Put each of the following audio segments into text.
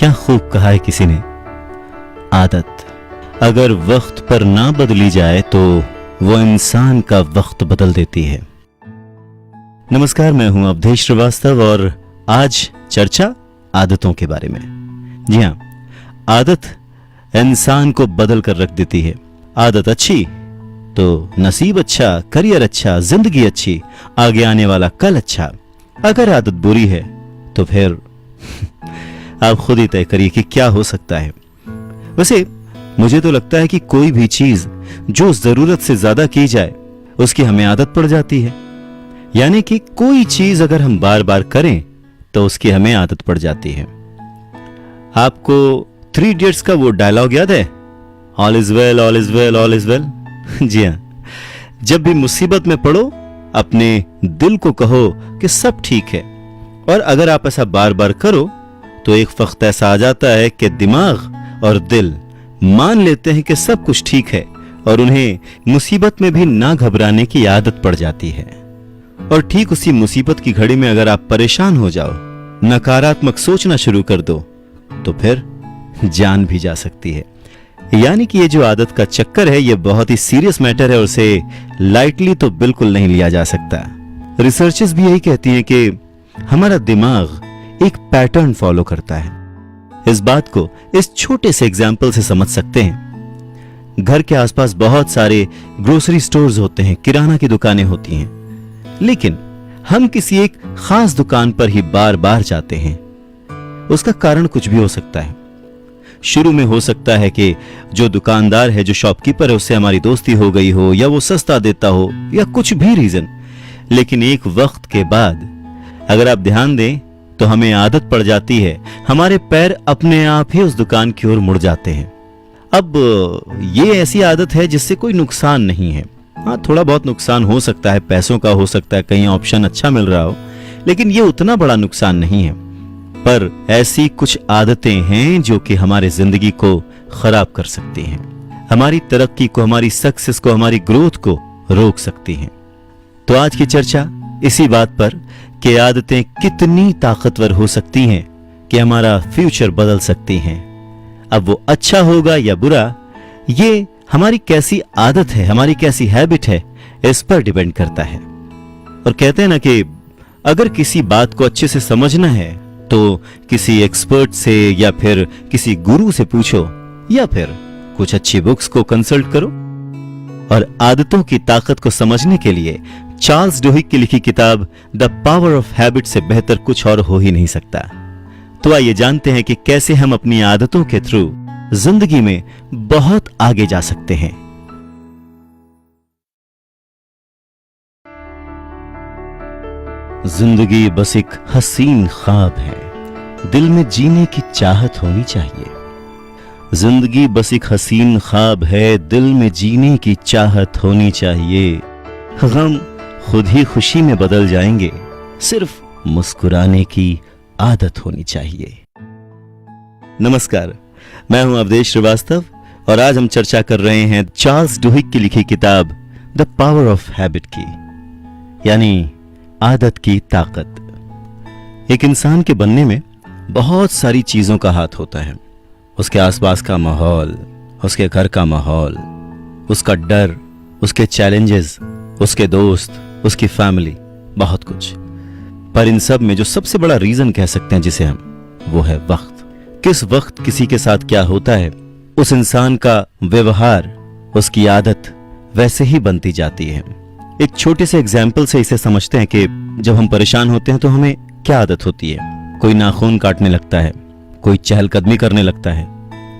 क्या खूब कहा है किसी ने, आदत अगर वक्त पर ना बदली जाए तो वो इंसान का वक्त बदल देती है। नमस्कार, मैं हूं अवधेश श्रीवास्तव और आज चर्चा आदतों के बारे में। जी हां, आदत इंसान को बदल कर रख देती है। आदत अच्छी तो नसीब अच्छा, करियर अच्छा, जिंदगी अच्छी, आगे आने वाला कल अच्छा। अगर आदत बुरी है तो फिर आप खुद ही तय करिए कि क्या हो सकता है। वैसे मुझे तो लगता है कि कोई भी चीज जो जरूरत से ज्यादा की जाए उसकी हमें आदत पड़ जाती है। यानी कि कोई चीज अगर हम बार बार करें तो उसकी हमें आदत पड़ जाती है। आपको 3 इडियट्स का वो डायलॉग याद है, all is well, all is well, all is well. जी हां, जब भी मुसीबत में पड़ो अपने दिल को कहो कि सब ठीक है। और अगर आप ऐसा बार बार करो तो एक वक्त ऐसा आ जाता है कि दिमाग और दिल मान लेते हैं कि सब कुछ ठीक है और उन्हें मुसीबत में भी ना घबराने की आदत पड़ जाती है। और ठीक उसी मुसीबत की घड़ी में अगर आप परेशान हो जाओ, नकारात्मक सोचना शुरू कर दो तो फिर जान भी जा सकती है। यानी कि ये जो आदत का चक्कर है ये बहुत ही सीरियस मैटर है और उसे लाइटली तो बिल्कुल नहीं लिया जा सकता। रिसर्चेस भी यही कहती हैं कि हमारा दिमाग एक पैटर्न फॉलो करता है। इस बात को इस छोटे से एग्जाम्पल से समझ सकते हैं। घर के आसपास बहुत सारे ग्रोसरी स्टोर्स होते हैं, किराना की दुकानें होती हैं, लेकिन हम किसी एक खास दुकान पर ही बार बार जाते हैं। उसका कारण कुछ भी हो सकता है। शुरू में हो सकता है कि जो दुकानदार है, जो शॉपकीपर है, उससे हमारी दोस्ती हो गई हो, या वो सस्ता देता हो, या कुछ भी रीजन। लेकिन एक वक्त के बाद अगर आप ध्यान दें तो हमें आदत पड़ जाती है, हमारे पैर अपने आप ही उस दुकान की ओर मुड़ जाते हैं। अब ये ऐसी आदत है जिससे कोई नुकसान नहीं है। हाँ, थोड़ा बहुत नुकसान हो सकता है, पैसों का हो सकता है, कहीं ऑप्शन अच्छा मिल रहा हो, लेकिन ये उतना बड़ा नुकसान नहीं है। पर ऐसी कुछ आदतें हैं जो कि हमारे जिंदगी को खराब कर सकती हैं, हमारी तरक्की को, हमारी सक्सेस को, हमारी ग्रोथ को रोक सकती हैं। तो आज की चर्चा इसी बात पर कि आदतें कितनी ताकतवर हो सकती हैं कि हमारा फ्यूचर बदल सकती हैं। अब वो अच्छा होगा या बुरा, ये हमारी कैसी आदत है, हमारी कैसी हैबिट है, इस पर डिपेंड करता है। और कहते हैं ना कि अगर किसी बात को अच्छे से समझना है तो किसी एक्सपर्ट से या फिर किसी गुरु से पूछो, या फिर कुछ अच्छी बुक्स को कंसल्ट करो। और आदतों की ताकत को समझने के लिए चार्ल्स डुहिक की लिखी किताब द पावर ऑफ हैबिट से बेहतर कुछ और हो ही नहीं सकता। तो आइए जानते हैं कि कैसे हम अपनी आदतों के थ्रू जिंदगी में बहुत आगे जा सकते हैं। जिंदगी बस एक हसीन ख्वाब है, दिल में जीने की चाहत होनी चाहिए। जिंदगी बस एक हसीन ख्वाब है, दिल में जीने की चाहत होनी चाहिए। गम खुद ही खुशी में बदल जाएंगे, सिर्फ मुस्कुराने की आदत होनी चाहिए। नमस्कार, मैं हूं अवधेश श्रीवास्तव और आज हम चर्चा कर रहे हैं चार्ल्स डुहिक की लिखी किताब द पावर ऑफ हैबिट की, यानी आदत की ताकत। एक इंसान के बनने में बहुत सारी चीजों का हाथ होता है। उसके आसपास का माहौल, उसके घर का माहौल, उसका डर, उसके चैलेंजेस, उसके दोस्त, उसकी फैमिली, बहुत कुछ। पर इन सब में जो सबसे बड़ा रीजन कह सकते हैं जिसे हम, वो है वक्त। किस वक्त किसी के साथ क्या होता है, उस इंसान का व्यवहार, उसकी आदत वैसे ही बनती जाती है। एक छोटे से एग्जाम्पल से इसे समझते हैं कि जब हम परेशान होते हैं तो हमें क्या आदत होती है। कोई नाखून काटने लगता है, कोई चहलकदमी करने लगता है।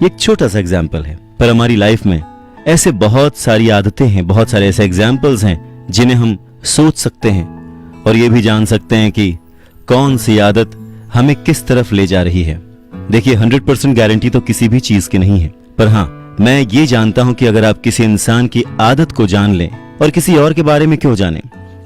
ये एक छोटा सा एग्जाम्पल है, पर हमारी लाइफ में ऐसे बहुत सारी आदतें हैं, बहुत सारे ऐसे एग्जाम्पल्स हैं जिन्हें हम सोच सकते हैं और ये भी जान सकते हैं कि कौन सी आदत हमें किस तरफ ले जा रही है। देखिए, 100% गारंटी तो किसी भी चीज की नहीं है, पर हाँ, मैं ये जानता हूं कि अगर आप किसी इंसान की आदत को जान लें, और किसी और के बारे में क्यों जानें,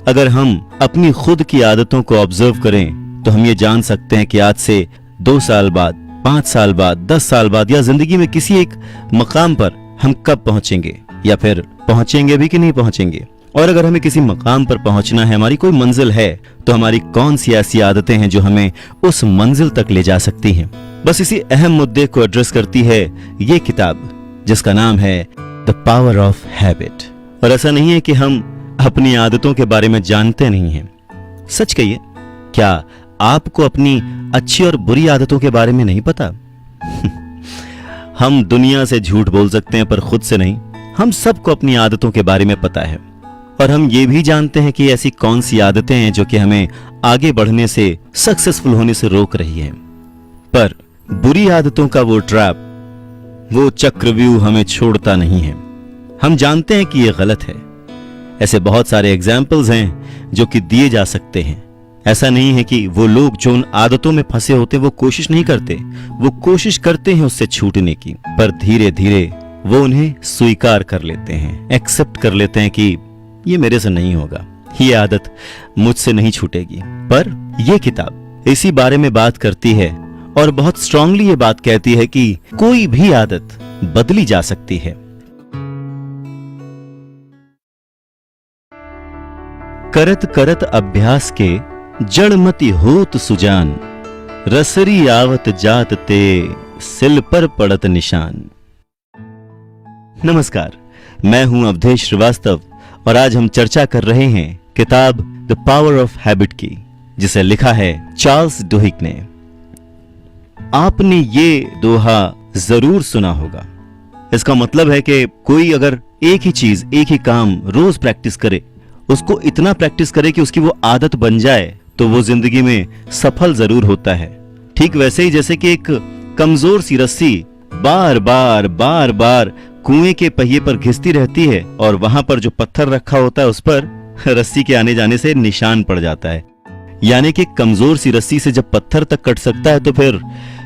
अगर हम अपनी खुद की आदतों को ऑब्जर्व करें तो हम ये जान सकते हैं कि आज से 2 साल बाद, 5 साल बाद, 10 साल बाद या जिंदगी में किसी एक मकाम पर हम कब पहुंचेंगे, या फिर पहुंचेंगे भी कि नहीं पहुंचेंगे। और अगर हमें किसी मकाम पर पहुंचना है, हमारी कोई मंजिल है, तो हमारी कौन सी ऐसी आदतें हैं जो हमें उस मंजिल तक ले जा सकती हैं। बस इसी अहम मुद्दे को एड्रेस करती है ये किताब, जिसका नाम है द पावर ऑफ हैबिट। और ऐसा नहीं है कि हम अपनी आदतों के बारे में जानते नहीं हैं। सच कहिए, क्या आपको अपनी अच्छी और बुरी आदतों के बारे में नहीं पता? हम दुनिया से झूठ बोल सकते हैं पर खुद से नहीं। हम सबको अपनी आदतों के बारे में पता है और हम ये भी जानते हैं कि ऐसी कौन सी आदतें हैं जो कि हमें आगे बढ़ने से, सक्सेसफुल होने से रोक रही है। पर बुरी आदतों का वो ट्रैप, वो चक्रव्यूह हमें छोड़ता नहीं है। हम जानते हैं कि ये गलत है। ऐसे बहुत सारे एग्जाम्पल्स हैं जो कि दिए जा सकते हैं। ऐसा नहीं है कि वो लोग जो उन आदतों में फंसे होते वो कोशिश नहीं करते, वो कोशिश करते हैं उससे छूटने की, पर धीरे धीरे वो उन्हें स्वीकार कर लेते हैं, एक्सेप्ट कर लेते हैं कि ये मेरे से नहीं होगा, ये आदत मुझसे नहीं छूटेगी। पर ये किताब इसी बारे में बात करती है और बहुत स्ट्रांगली ये बात कहती है कि कोई भी आदत बदली जा सकती है। करत करत अभ्यास के जड़मति होत सुजान, रसरी आवत जात ते सिल पर पड़त निशान। नमस्कार, मैं हूं अवधेश श्रीवास्तव और आज हम चर्चा कर रहे हैं किताब द पावर ऑफ हैबिट की, जिसे लिखा है चार्ल्स डुहिक ने। आपने ये दोहा जरूर सुना होगा। इसका मतलब है कि कोई अगर एक ही चीज, एक ही काम रोज प्रैक्टिस करे, उसको इतना प्रैक्टिस करे कि उसकी वो आदत बन जाए, तो वो जिंदगी में सफल जरूर होता है। ठीक वैसे ही जैसे कि एक कमजोर सी रस्सी बार बार कुएं के पहिए पर घिसती रहती है और वहां पर जो पत्थर रखा होता है उस पर रस्सी के आने जाने से निशान पड़ जाता है। यानी कि कमजोर सी रस्सी से जब पत्थर तक कट सकता है तो फिर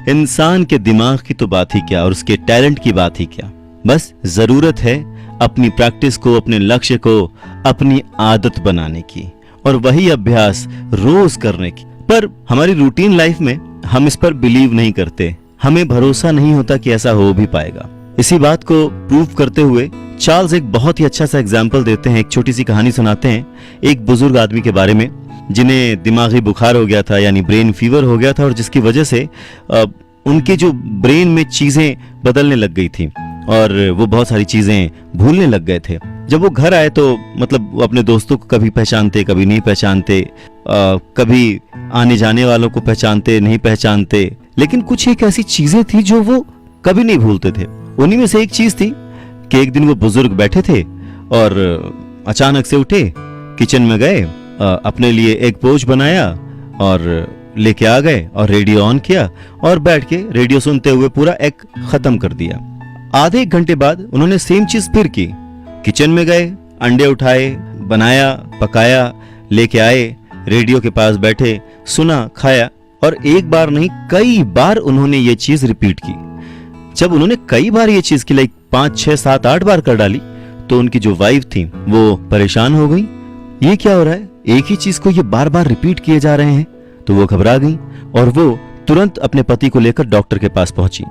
इंसान के दिमाग की तो बात ही क्या और उसके टैलेंट की बात ही क्या। बस जरूरत है अपनी प्रैक्टिस को, अपने लक्ष्य को अपनी आदत बनाने की और वही अभ्यास रोज करने की। पर हमारी रूटीन लाइफ में हम इस पर बिलीव नहीं करते, हमें भरोसा नहीं होता कि ऐसा हो भी पाएगा। इसी बात को प्रूव करते हुए चार्ल्स एक बहुत ही अच्छा सा एग्जाम्पल देते हैं, एक छोटी सी कहानी सुनाते हैं एक बुजुर्ग आदमी के बारे में जिन्हें दिमागी बुखार हो गया था, यानी ब्रेन फीवर हो गया था, और जिसकी वजह से उनके जो ब्रेन में चीजें बदलने लग गई थी और वो बहुत सारी चीजें भूलने लग गए थे। जब वो घर आए तो मतलब वो अपने दोस्तों को कभी पहचानते, कभी नहीं पहचानते, कभी आने जाने वालों को पहचानते, नहीं पहचानते, लेकिन कुछ एक ऐसी चीजें थी जो वो कभी नहीं भूलते थे। उन्हीं में से एक चीज थी कि एक दिन वो बुजुर्ग बैठे थे और अचानक से उठे, किचन में गए, अपने लिए एक पोच बनाया और लेके आ गए और रेडियो ऑन किया और बैठ के रेडियो सुनते हुए पूरा एग खत्म कर दिया। आधे एक घंटे बाद उन्होंने सेम चीज फिर की, किचन में गए, अंडे उठाए, बनाया, पकाया, लेके आए, रेडियो के पास बैठे, सुना, खाया, और एक बार नहीं कई बार उन्होंने ये चीज रिपीट की। जब उन्होंने कई बार ये चीज की लाइक 5, 6, 7, 8 बार कर डाली तो उनकी जो वाइफ थी वो परेशान हो गई। ये क्या हो रहा है, एक ही चीज को ये बार बार रिपीट किए जा रहे हैं। तो वो घबरा गई और वो तुरंत अपने पति को लेकर डॉक्टर के पास पहुंची।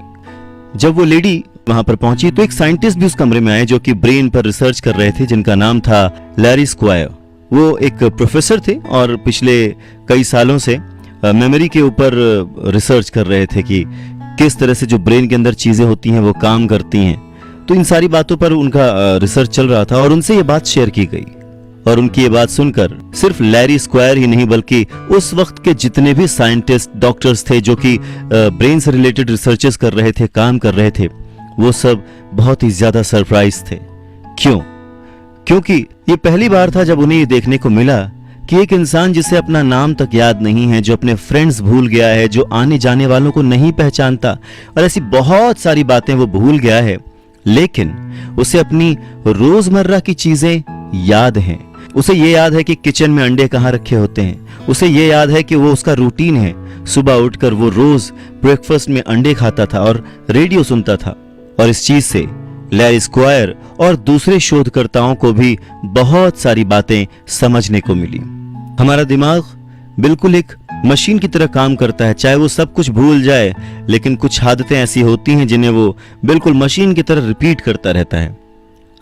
जब वो लेडी वहां पर पहुंची तो एक साइंटिस्ट भी उस कमरे में आए जो कि ब्रेन पर रिसर्च कर रहे थे, जिनका नाम था लैरी स्क्वायर। वो एक प्रोफेसर थे और पिछले कई सालों से मेमोरी के ऊपर रिसर्च कर रहे थे कि किस तरह से जो ब्रेन के अंदर चीजें होती हैं वो काम करती हैं। तो इन सारी बातों पर उनका रिसर्च चल रहा था और उनसे ये बात शेयर की गई। और उनकी ये बात सुनकर सिर्फ लैरी स्क्वायर ही नहीं बल्कि उस वक्त के जितने भी साइंटिस्ट, डॉक्टर्स थे जो कि ब्रेन से रिलेटेड रिसर्चेस कर रहे थे, काम कर रहे थे, वो सब बहुत ही ज्यादा सरप्राइज थे। क्यों? क्योंकि ये पहली बार था जब उन्हें ये देखने को मिला कि एक इंसान जिसे अपना नाम तक याद नहीं है, जो अपने फ्रेंड्स भूल गया है, जो आने जाने वालों को नहीं पहचानता और ऐसी बहुत सारी बातें वो भूल गया है, लेकिन उसे अपनी रोजमर्रा की चीजें याद हैं। उसे ये याद है कि किचन में अंडे कहाँ रखे होते हैं, उसे ये याद है कि वो उसका रूटीन है, सुबह उठकर वो रोज ब्रेकफास्ट में अंडे खाता था और रेडियो सुनता था। और इस चीज से लैरी स्क्वायर और दूसरे शोधकर्ताओं को भी बहुत सारी बातें समझने को मिली। हमारा दिमाग बिल्कुल एक मशीन की तरह काम करता है, चाहे वो सब कुछ भूल जाए, लेकिन कुछ आदतें ऐसी होती हैं जिन्हें वो बिल्कुल मशीन की तरह रिपीट करता रहता है।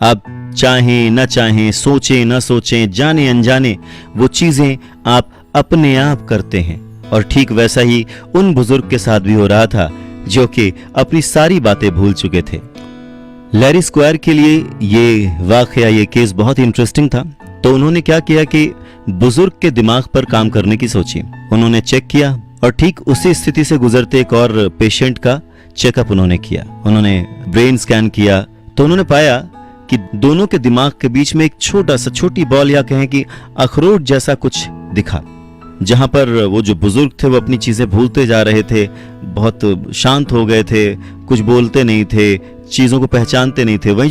आप चाहें न चाहें, सोचें न सोचें, जाने अनजाने वो चीजें आप अपने आप करते हैं। और ठीक वैसा ही उन बुजुर्ग के साथ भी हो रहा था जो कि अपनी सारी बातें भूल चुके थे। लैरी स्क्वायर के लिए ये वाकया, ये केस बहुत ही इंटरेस्टिंग था। तो उन्होंने क्या किया कि बुजुर्ग के दिमाग पर काम करने की सोची। उन्होंने चेक किया और ठीक उसी स्थिति से गुजरते एक और पेशेंट का चेकअप उन्होंने किया। उन्होंने ब्रेन स्कैन किया तो उन्होंने पाया कि दोनों के दिमाग के बीच में एक छोटा सा, छोटी बॉल या कहें कि अखरोट जैसा कुछ दिखा, जहां पर वो जो बुजुर्ग थे वो अपनी चीजें भूलते जा रहे थे, बहुत शांत हो गए थे, कुछ बोलते नहीं थे, चीजों को पहचानते नहीं थे। वहीं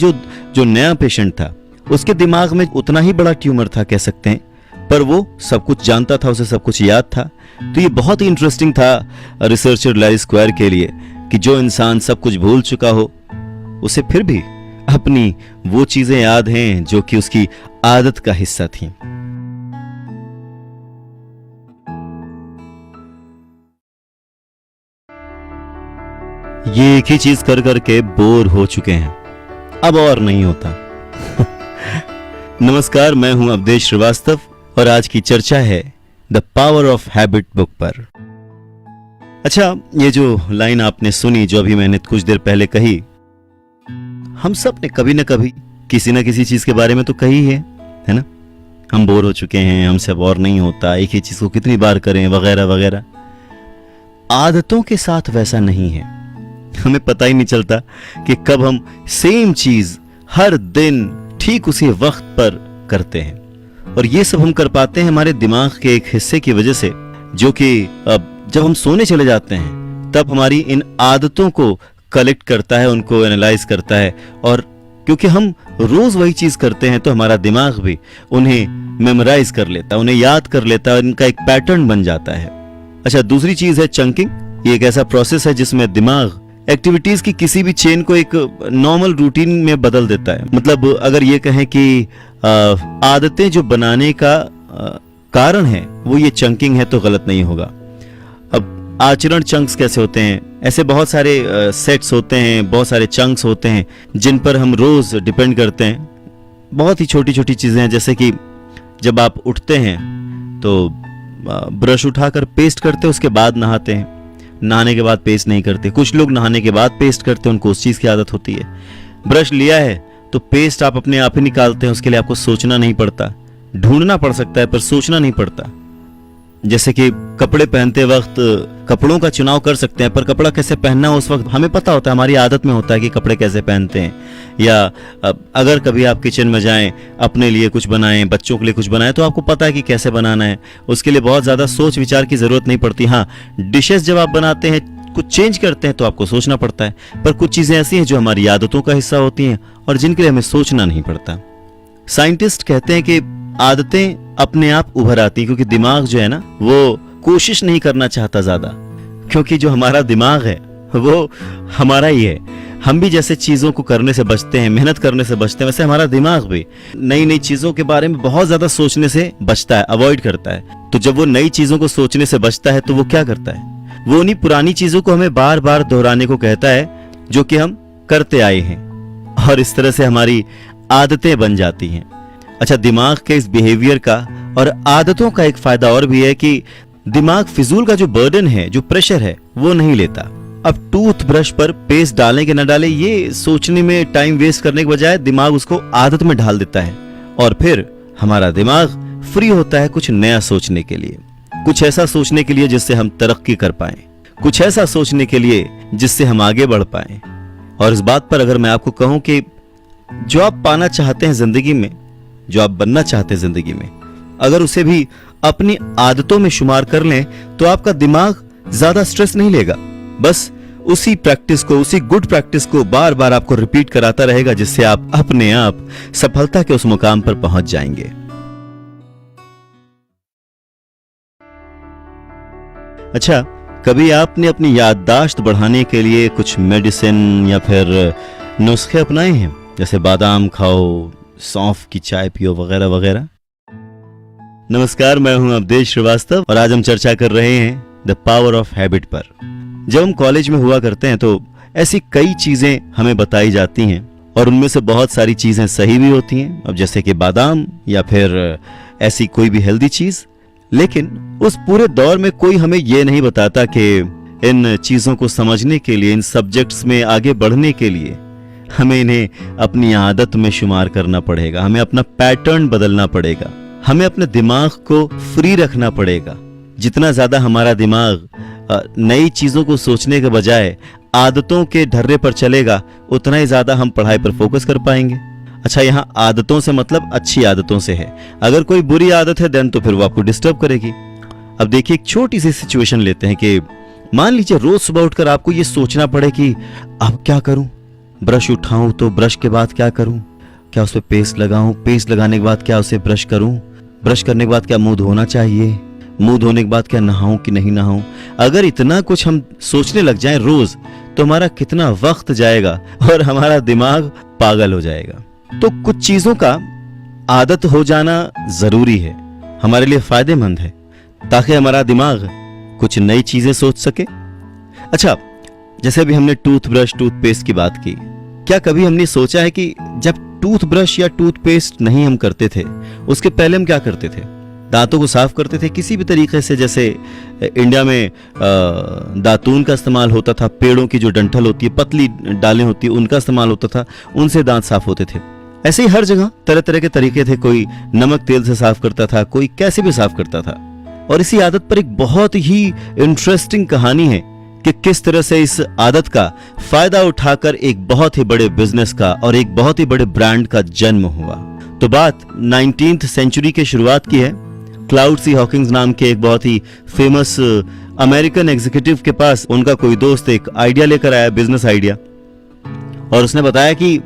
जो नया पेशेंट था उसके दिमाग में उतना ही बड़ा ट्यूमर था कह सकते हैं, पर वो सब कुछ जानता था, उसे सब कुछ याद था। तो ये बहुत ही इंटरेस्टिंग था रिसर्चर लैरी स्क्वायर के लिए कि जो इंसान सब कुछ भूल चुका हो उसे फिर भी अपनी वो चीजें याद हैं जो कि उसकी आदत का हिस्सा थी। ये एक ही चीज कर करके बोर हो चुके हैं, अब और नहीं होता। नमस्कार, मैं हूं अवधेश श्रीवास्तव और आज की चर्चा है the power of habit book पर। अच्छा, ये जो लाइन आपने सुनी, जो अभी मैंने कुछ देर पहले कही, हम सब ने कभी ना कभी किसी ना किसी चीज के बारे में तो कही है ना? हम बोर हो चुके हैं, हमसे अब और नहीं होता, एक ही चीज को कितनी बार करें, वगैरह वगैरह। आदतों के साथ वैसा नहीं है। हमें पता ही नहीं चलता कि कब हम सेम चीज हर दिन ठीक उसी वक्त पर करते हैं। और ये सब हम कर पाते हैं हमारे दिमाग के एक हिस्से की वजह से, जो कि जब हम सोने चले जाते हैं तब हमारी इन आदतों को कलेक्ट करता है, उनको एनालाइज करता है। और क्योंकि हम रोज वही चीज करते हैं तो हमारा दिमाग भी उन्हें मेमोराइज कर लेता है, उन्हें याद कर लेता है, इनका एक पैटर्न बन जाता है। अच्छा, दूसरी चीज है चंकिंग। ये एक ऐसा प्रोसेस है जिसमें दिमाग एक्टिविटीज की किसी भी चेन को एक नॉर्मल रूटीन में बदल देता है। मतलब अगर ये कहें कि आदतें जो बनाने का कारण है वो ये चंकिंग है तो गलत नहीं होगा। अब आचरण चंक्स कैसे होते हैं? ऐसे बहुत सारे सेट्स होते हैं, बहुत सारे चंक्स होते हैं जिन पर हम रोज डिपेंड करते हैं। बहुत ही छोटी छोटी चीजें हैं, जैसे कि जब आप उठते हैं तो ब्रश उठाकर पेस्ट करते हैं, उसके बाद नहाते हैं। नहाने के बाद पेस्ट नहीं करते। कुछ लोग नहाने के बाद पेस्ट करते हैं, उनको उस चीज की आदत होती है। ब्रश लिया है तो पेस्ट आप अपने आप ही निकालते हैं, उसके लिए आपको सोचना नहीं पड़ता। ढूंढना पड़ सकता है पर सोचना नहीं पड़ता। जैसे कि कपड़े पहनते वक्त कपड़ों का चुनाव कर सकते हैं, पर कपड़ा कैसे पहनना उस वक्त हमें पता होता है, हमारी आदत में होता है कि कपड़े कैसे पहनते हैं। या अगर कभी आप किचन में जाएं, अपने लिए कुछ बनाएं, बच्चों के लिए कुछ बनाएं, तो आपको पता है कि कैसे बनाना है। उसके लिए बहुत ज्यादा सोच विचार की जरूरत नहीं पड़ती। हाँ, डिशेस जब आप बनाते हैं, कुछ चेंज करते हैं तो आपको सोचना पड़ता है। पर कुछ चीजें ऐसी हैं जो हमारी आदतों का हिस्सा होती हैं और जिनके लिए हमें सोचना नहीं पड़ता। साइंटिस्ट कहते हैं कि आदतें अपने आप उभर आती हैं, क्योंकि दिमाग जो है ना वो कोशिश नहीं करना चाहता ज्यादा, क्योंकि जो हमारा दिमाग है वो हमारा ही है। हम भी जैसे चीजों को करने से बचते हैं, मेहनत करने से बचते हैं, वैसे हमारा दिमाग भी नई नई चीजों के बारे में बहुत ज्यादा सोचने से बचता है, अवॉइड करता है। तो जब वो नई चीजों को सोचने से बचता है तो वो क्या करता है? वो उन्हीं पुरानी चीजों को हमें बार बार दोहराने को कहता है जो कि हम करते आए हैं, और इस तरह से हमारी आदतें बन जाती हैं। अच्छा, दिमाग के इस बिहेवियर का और आदतों का एक फायदा और भी है कि दिमाग फिजूल का जो बर्डन है, जो प्रेशर है, वो नहीं लेता। अब टूथब्रश पर पेस्ट डालें कि न डालें, ये सोचने में टाइम वेस्ट करने के बजाय दिमाग उसको आदत में ढाल देता है, और फिर हमारा दिमाग फ्री होता है कुछ नया सोचने के लिए, कुछ ऐसा सोचने के लिए जिससे हम तरक्की कर पाएं, कुछ ऐसा सोचने के लिए जिससे हम आगे बढ़ पाएं। और इस बात पर अगर मैं आपको कहूं कि जो आप पाना चाहते हैं जिंदगी में, जो आप बनना चाहते हैं जिंदगी में, अगर उसे भी अपनी आदतों में शुमार कर लें तो आपका दिमाग ज्यादा स्ट्रेस नहीं लेगा। बस उसी प्रैक्टिस को, उसी गुड प्रैक्टिस को बार बार आपको रिपीट कराता रहेगा, जिससे आप अपने आप सफलता के उस मुकाम पर पहुंच जाएंगे। अच्छा, कभी आपने अपनी याददाश्त बढ़ाने के लिए कुछ मेडिसिन या फिर नुस्खे अपनाए हैं? जैसे बादाम खाओ, सौंफ की चाय पियो, वगैरह वगैरह। नमस्कार, मैं हूं अवधेश श्रीवास्तव और आज हम चर्चा कर रहे हैं द पावर ऑफ हैबिट पर। जब हम कॉलेज में हुआ करते हैं तो ऐसी कई चीजें हमें बताई जाती हैं और उनमें से बहुत सारी चीजें सही भी होती हैं, अब जैसे कि बादाम या फिर ऐसी कोई भी हेल्दी चीज। लेकिन उस पूरे दौर में कोई हमें यह नहीं बताता कि इन चीजों को समझने के लिए, इन सब्जेक्ट्स में आगे बढ़ने के लिए हमें इन्हें अपनी आदत में शुमार करना पड़ेगा, हमें अपना पैटर्न बदलना पड़ेगा, हमें अपने दिमाग को फ्री रखना पड़ेगा। जितना ज्यादा हमारा दिमाग नई चीजों को सोचने के बजाय आदतों के ढर्रे पर चलेगा, उतना ही ज्यादा हम पढ़ाई पर फोकस कर पाएंगे। अच्छा, यहाँ आदतों से मतलब अच्छी आदतों से है। अगर कोई बुरी आदत है देन तो फिर वो आपको डिस्टर्ब करेगी। अब देखिए, एक छोटी सी सिचुएशन लेते हैं कि मान लीजिए रोज सुबह उठकर आपको ये सोचना पड़े कि अब क्या करूं, ब्रश उठाऊं तो ब्रश के बाद क्या करूं, क्या उस पर पेस्ट लगाऊं, पेस्ट लगाने के बाद क्या उसे ब्रश करूं, ब्रश करने के बाद क्या मुंह धोना चाहिए, मुंह धोने के बाद क्या नहाऊं कि नहीं नहाऊं। अगर इतना कुछ हम सोचने लग जाएं रोज, तो हमारा कितना वक्त जाएगा और हमारा दिमाग पागल हो जाएगा। तो कुछ चीजों का आदत हो जाना जरूरी है, हमारे लिए फायदेमंद है, ताकि हमारा दिमाग कुछ नई चीजें सोच सके। अच्छा, जैसे अभी हमने टूथब्रश, टूथपेस्ट की बात की, क्या कभी हमने सोचा है कि जब टूथब्रश या टूथपेस्ट नहीं हम करते थे, उसके पहले हम क्या करते थे? दांतों को साफ करते थे किसी भी तरीके से। जैसे इंडिया में दातून का इस्तेमाल होता था, पेड़ों की जो डंठल होती है, पतली डालें होती है, उनका इस्तेमाल होता था, उनसे दांत साफ होते थे। ऐसे ही हर जगह तरह तरह के तरीके थे। कोई नमक तेल से साफ करता था, कोई कैसे भी साफ करता था। और इसी आदत पर एक बहुत ही इंटरेस्टिंग कहानी है कि किस तरह से इस आदत का फायदा उठाकर एक बहुत ही बड़े बिजनेस का और एक बहुत ही बड़े ब्रांड का जन्म हुआ। तो बात 19th सेंचुरी के शुरुआत की है। क्लाउड सी हॉकिंस नाम के एक बहुत ही फेमस अमेरिकन एग्जीक्यूटिव के पास उनका कोई दोस्त एक आइडिया लेकर आया, बिजनेस आइडिया, और उसने बताया कि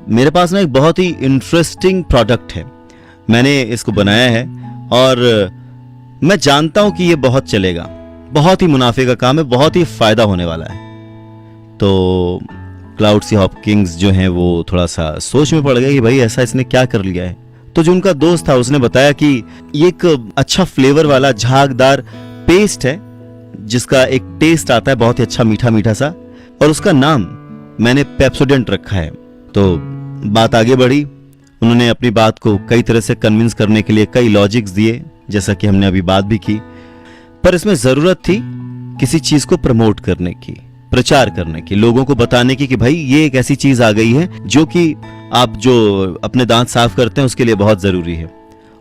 मेरे पास ना एक बहुत ही इंटरेस्टिंग प्रोडक्ट है, मैंने इसको बनाया है और मैं जानता हूं कि ये बहुत चलेगा, बहुत ही मुनाफे का काम है, बहुत ही फायदा होने वाला है। तो क्लाउड सी हॉकिंस जो हैं वो थोड़ा सा सोच में पड़ गए कि भाई ऐसा इसने क्या कर लिया है। तो जो उनका दोस्त था उसने बताया कि ये एक अच्छा फ्लेवर वाला झागदार पेस्ट है जिसका एक टेस्ट आता है बहुत ही अच्छा मीठा मीठा सा, और उसका नाम मैंने पेप्सोडेंट रखा है। तो बात आगे बढ़ी, उन्होंने अपनी बात को कई तरह से कन्विंस करने के लिए कई लॉजिक्स दिए, जैसा कि हमने अभी बात भी की, पर इसमें जरूरत थी किसी चीज को प्रमोट करने की, प्रचार करने की, लोगों को बताने की कि भाई ये एक ऐसी चीज आ गई है जो कि आप जो अपने दांत साफ करते हैं उसके लिए बहुत जरूरी है।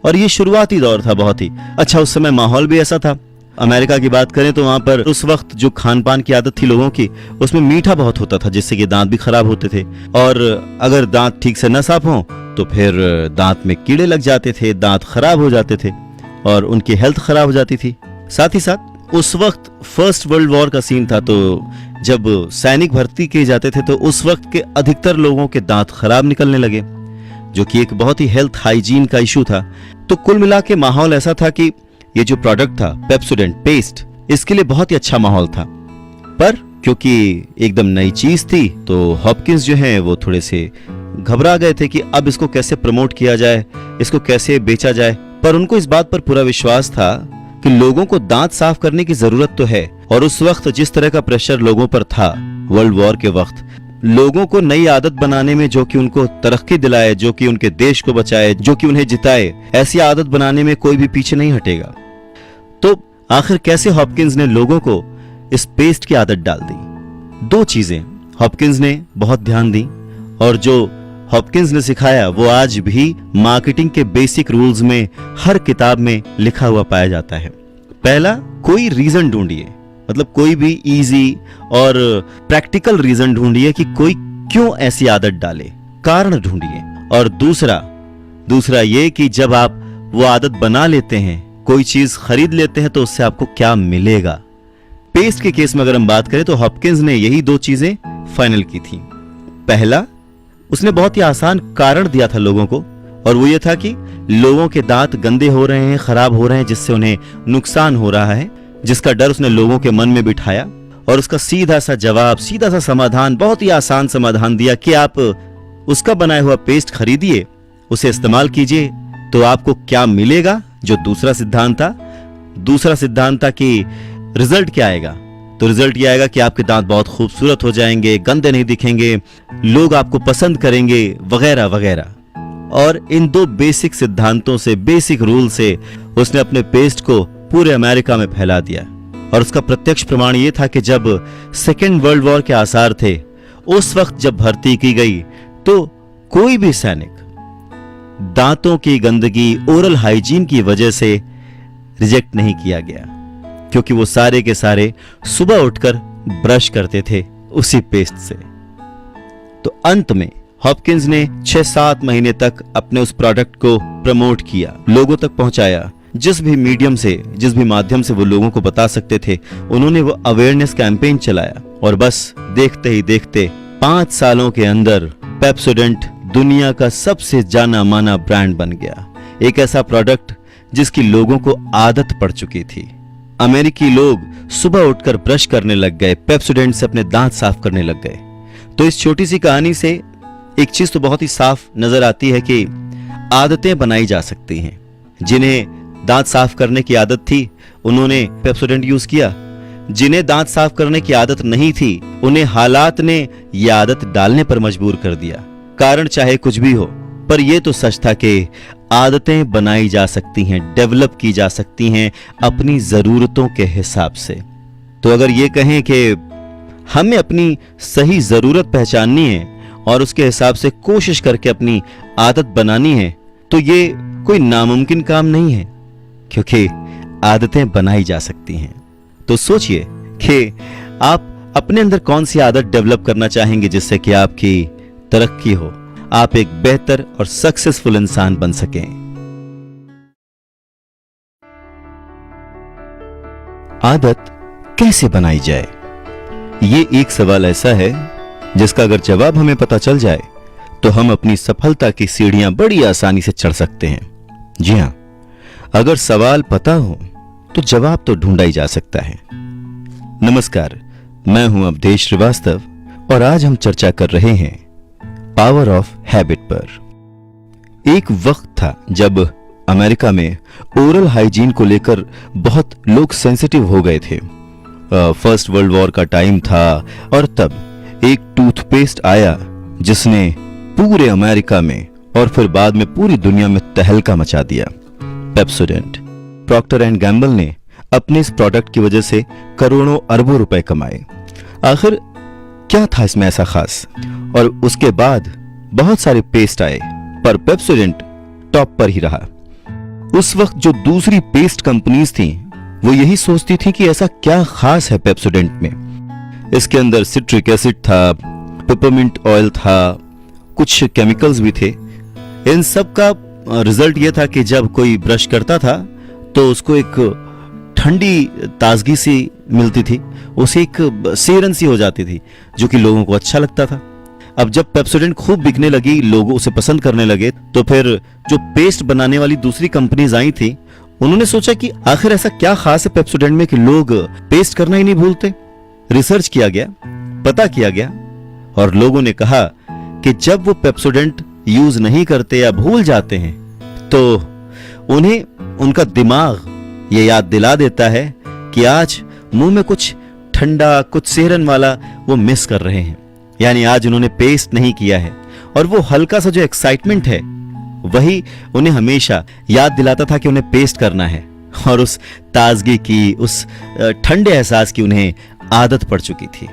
और ये शुरुआती दौर था बहुत ही अच्छा, उस समय माहौल भी ऐसा था। अमेरिका की बात करें तो वहां पर उस वक्त जो खान पान की आदत थी लोगों की, उसमें मीठा बहुत होता था, जिससे कि दांत भी खराब होते थे, और अगर दांत ठीक से न साफ हो तो फिर दांत में कीड़े लग जाते थे, दांत खराब हो जाते थे और उनकी हेल्थ खराब हो जाती थी। साथ ही साथ उस वक्त फर्स्ट वर्ल्ड वॉर का सीन था, तो जब सैनिक भर्ती किए जाते थे तो उस वक्त के अधिकतर लोगों के दांत खराब निकलने लगे, जो कि एक बहुत ही हेल्थ हाइजीन का इशू था। तो कुल मिला के माहौल ऐसा था कि ये जो प्रोडक्ट था पेप्सोडेंट पेस्ट, इसके लिए बहुत ही अच्छा माहौल था। पर क्योंकि एकदम नई चीज थी तो हॉपकिंस जो है वो थोड़े से घबरा गए थे कि अब इसको कैसे प्रमोट किया जाए, इसको कैसे बेचा जाए। पर उनको इस बात पर पूरा विश्वास था कि लोगों को दांत साफ करने की जरूरत तो है, और उस वक्त जिस तरह का प्रेशर लोगों पर था वर्ल्ड वॉर के वक्त, लोगों को नई आदत बनाने में जो कि उनको तरक्की दिलाए, जो कि उनके देश को बचाए, जो कि उन्हें जिताए, ऐसी आदत बनाने में कोई भी पीछे नहीं हटेगा। तो आखिर कैसे हॉपकिंस ने लोगों को इस पेस्ट की आदत डाल दी? दो चीजें हॉपकिंस ने बहुत ध्यान दी, और जो हॉपकिंस ने सिखाया वो आज भी मार्केटिंग के बेसिक रूल्स में हर किताब में लिखा हुआ पाया जाता है। पहला, कोई रीजन ढूंढिए, मतलब कोई भी इजी और प्रैक्टिकल रीजन ढूंढिए कि कोई क्यों ऐसी आदत डाले, कारण ढूंढिए। और दूसरा ये कि जब आप वो आदत बना लेते हैं, कोई चीज खरीद लेते हैं, तो उससे आपको क्या मिलेगा। पेस्ट के केस में अगर हम बात करें तो हॉपकिंस ने यही दो चीजें फाइनल की थी। पहला, उसने बहुत ही आसान कारण दिया था लोगों को, और वो ये था कि लोगों के दांत गंदे हो रहे हैं, खराब हो रहे हैं, जिससे उन्हें नुकसान हो रहा है, जिसका डर उसने लोगों के मन में बिठाया, और उसका सीधा सा जवाब, सीधा सा समाधान, बहुत ही आसान समाधान दिया कि आप उसका बनाया हुआ पेस्ट खरीदिए, उसे इस्तेमाल कीजिए, तो आपको क्या मिलेगा। जो दूसरा सिद्धांत था कि रिजल्ट क्या आएगा, तो रिजल्ट ये आएगा कि आपके दांत बहुत खूबसूरत हो जाएंगे, गंदे नहीं दिखेंगे, लोग आपको पसंद करेंगे, वगैरह वगैरह। और इन दो बेसिक सिद्धांतों से, बेसिक रूल से उसने अपने पेस्ट को पूरे अमेरिका में फैला दिया। और उसका प्रत्यक्ष प्रमाण यह था कि जब सेकेंड वर्ल्ड वॉर के आसार थे, उस वक्त जब भर्ती की गई तो कोई भी सैनिक दांतों की गंदगी, ओरल हाइजीन की वजह से रिजेक्ट नहीं किया गया, क्योंकि वो सारे के सारे सुबह उठकर ब्रश करते थे उसी पेस्ट से। तो अंत में हॉपकिंस ने 6-7 महीने तक अपने उस प्रोडक्ट को प्रमोट किया, लोगों तक पहुंचाया। जिस भी मीडियम से, जिस भी माध्यम से वो लोगों को बता सकते थे, उन्होंने वो अवेयरनेस कैंपेन चलाया। और बस देखते ही देखते 5 सालों के अंदर पेप्सोडेंट दुनिया का सबसे जाना माना ब्रांड बन गया। एक ऐसा प्रोडक्ट जिसकी लोगों को आदत पड़ चुकी थी। अमेरिकी लोग सुबह उठकर ब्रश करने लग गए, पेप्सोडेंट से अपने दांत साफ करने लग गए। तो इस छोटी सी कहानी से एक चीज तो बहुत ही साफ नजर आती है कि आदतें बनाई जा सकती हैं। जिन्हें दांत साफ करने की आदत थी, उन्होंने पेप्सोडेंट यूज किया। जिन्हें दांत साफ करने की आदत नहीं थी, उन्हें हालात ने यह आदत डालने पर मजबूर कर दिया। कारण चाहे कुछ भी हो, पर यह तो सच था कि आदतें बनाई जा सकती हैं, डेवलप की जा सकती हैं अपनी जरूरतों के हिसाब से। तो अगर ये कहें कि हमें अपनी सही जरूरत पहचाननी है और उसके हिसाब से कोशिश करके अपनी आदत बनानी है, तो ये कोई नामुमकिन काम नहीं है, क्योंकि आदतें बनाई जा सकती हैं। तो सोचिए कि आप अपने अंदर कौन सी आदत डेवलप करना चाहेंगे जिससे कि आपकी तरक्की हो, आप एक बेहतर और सक्सेसफुल इंसान बन सकें। आदत कैसे बनाई जाए, ये एक सवाल ऐसा है जिसका अगर जवाब हमें पता चल जाए तो हम अपनी सफलता की सीढ़ियां बड़ी आसानी से चढ़ सकते हैं। जी हां, अगर सवाल पता हो तो जवाब तो ढूंढा ही जा सकता है। नमस्कार, मैं हूं अवधेश श्रीवास्तव और आज हम चर्चा कर रहे हैं पावर ऑफ हैबिट पर। एक वक्त था जब अमेरिका में ओरल हाइजीन को लेकर बहुत लोग सेंसिटिव हो गए थे। फर्स्ट वर्ल्ड वॉर का टाइम था और तब एक टूथपेस्ट आया जिसने पूरे अमेरिका में और फिर बाद में पूरी दुनिया में तहलका मचा दिया, पेप्सोडेंट। प्रॉक्टर एंड गैम्बल ने अपने इस प्रोडक्ट की वजह से करोड़ों अरबों रुपए कमाए। आखिर क्या था इसमें ऐसा खास? और उसके बाद बहुत सारे पेस्ट आए, पर पेप्सोडेंट टॉप पर ही रहा। उस वक्त जो दूसरी पेस्ट कंपनीज थी वो यही सोचती थी कि ऐसा क्या खास है पेप्सोडेंट में। इसके अंदर सिट्रिक एसिड था, पेपरमिंट ऑयल था, कुछ केमिकल्स भी थे। इन सब का रिजल्ट ये था कि जब कोई ब्रश करता था तो उसको एक ठंडी ताजगी सी मिलती थी, उसे एक सेरन सी हो जाती थी, जो कि लोगों को अच्छा लगता था। अब जब पेप्सोडेंट खूब बिकने लगी, लोग उसे पसंद करने लगे, तो फिर जो पेस्ट बनाने वाली दूसरी कंपनीज आई थी, उन्होंने सोचा कि आखिर ऐसा क्या खास है पेप्सोडेंट में कि लोग पेस्ट करना ही नहीं भूलते। रिसर्च किया गया, पता किया गया, और लोगों ने कहा कि जब वो पेप्सोडेंट यूज नहीं करते या भूल जाते हैं तो उन्हें उनका दिमाग ये याद दिला देता है कि आज मुंह में कुछ ठंडा, कुछ सेहरन वाला वो मिस कर रहे हैं। यानी आज उन्होंने पेस्ट नहीं किया है, और वो हल्का सा जो एक्साइटमेंट है वही उन्हें हमेशा याद दिलाता था कि उन्हें पेस्ट करना है, और उस ताजगी की, उस ठंडे एहसास की उन्हें आदत पड़ चुकी थी।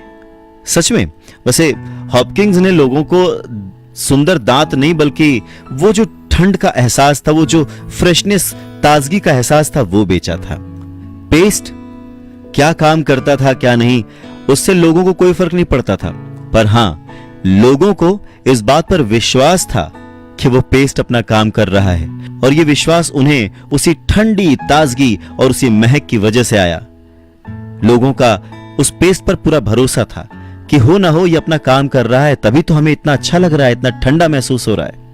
सच में वैसे हॉपकिंस ने लोगों को सुंदर दांत नहीं, बल्कि वो जो ठंड का एहसास था, वो जो फ्रेशनेस, ताजगी का एहसास था, वो बेचा था। पेस्ट क्या काम करता था क्या नहीं, उससे लोगों को कोई फर्क नहीं पड़ता था, पर हां, लोगों को इस बात पर विश्वास था कि वो पेस्ट अपना काम कर रहा है, और ये विश्वास उन्हें उसी ठंडी ताजगी और उसी महक की वजह से आया। लोगों का उस पेस्ट पर पूरा भरोसा था कि हो ना हो ये अपना काम कर रहा है, तभी तो हमें इतना अच्छा लग रहा है, इतना ठंडा महसूस हो रहा है।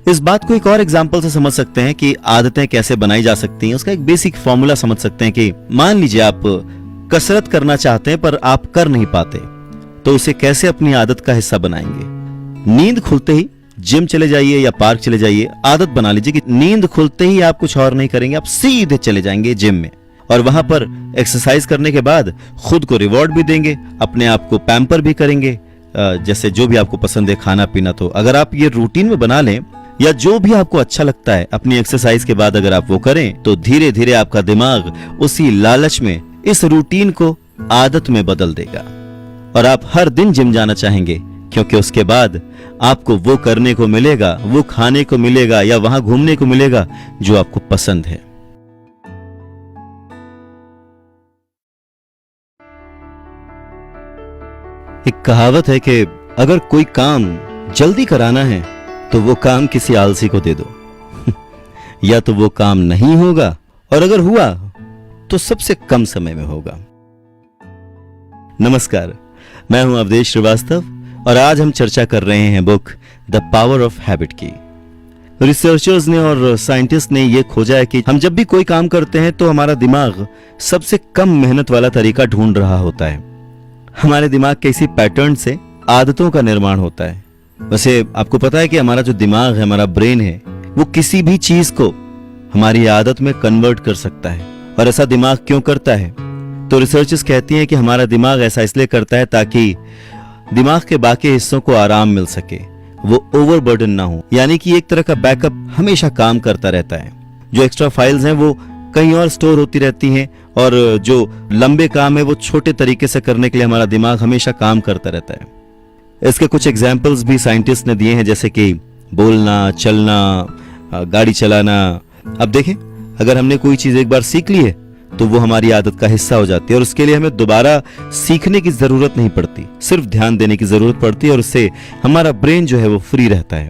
इस बात को एक और एग्जांपल से समझ सकते हैं कि आदतें कैसे बनाई जा सकती हैं। उसका एक बेसिक फॉर्मूला समझ सकते हैं कि मान लीजिए आप कसरत करना चाहते हैं पर आप कर नहीं पाते, तो उसे कैसे अपनी आदत का हिस्सा बनाएंगे। नींद खुलते ही जिम चले जाइए या पार्क चले जाइए। आदत बना लीजिए कि नींद खुलते ही आप कुछ और नहीं करेंगे, आप सीधे चले जाएंगे जिम में, और वहां पर एक्सरसाइज करने के बाद खुद को रिवॉर्ड भी देंगे, अपने आप को पैम्पर भी करेंगे, जैसे जो भी आपको पसंद है खाना पीना। तो अगर आप ये रूटीन में बना लें, या जो भी आपको अच्छा लगता है अपनी एक्सरसाइज के बाद अगर आप वो करें, तो धीरे धीरे आपका दिमाग उसी लालच में इस रूटीन को आदत में बदल देगा और आप हर दिन जिम जाना चाहेंगे, क्योंकि उसके बाद आपको वो करने को मिलेगा, वो खाने को मिलेगा या वहां घूमने को मिलेगा जो आपको पसंद है। एक कहावत है कि अगर कोई काम जल्दी कराना है तो वो काम किसी आलसी को दे दो या तो वो काम नहीं होगा, और अगर हुआ तो सबसे कम समय में होगा। नमस्कार, मैं हूं अवधेश श्रीवास्तव और आज हम चर्चा कर रहे हैं book the power of habit की। रिसर्चर्स ने और साइंटिस्ट ने यह खोजा है कि हम जब भी कोई काम करते हैं तो हमारा दिमाग सबसे कम मेहनत वाला तरीका ढूंढ रहा होता है। हमारे दिमाग के इसी पैटर्न से आदतों का निर्माण होता है। वैसे आपको पता है कि हमारा जो दिमाग है, हमारा ब्रेन है, वो किसी भी चीज को हमारी आदत में कन्वर्ट कर सकता है। और ऐसा दिमाग क्यों करता है? तो रिसर्चर्स कहती हैं कि हमारा दिमाग ऐसा इसलिए करता है ताकि दिमाग के बाकी हिस्सों को आराम मिल सके, वो ओवरबर्डन ना हो, यानी कि एक तरह का बैकअप हमेशा काम करता रहता है। जो एक्स्ट्रा फाइल्स हैं वो कहीं और स्टोर होती रहती हैं और जो लंबे काम है वो छोटे तरीके से करने के लिए हमारा दिमाग हमेशा काम करता रहता है। इसके कुछ एग्जाम्पल्स भी साइंटिस्ट ने दिए हैं, जैसे कि बोलना, चलना, गाड़ी चलाना। अब देखें, अगर हमने कोई चीज एक बार सीख ली है तो वो हमारी आदत का हिस्सा हो जाती है और उसके लिए हमें दोबारा सीखने की जरूरत नहीं पड़ती, सिर्फ ध्यान देने की जरूरत पड़ती है और उससे हमारा ब्रेन जो है वो फ्री रहता है।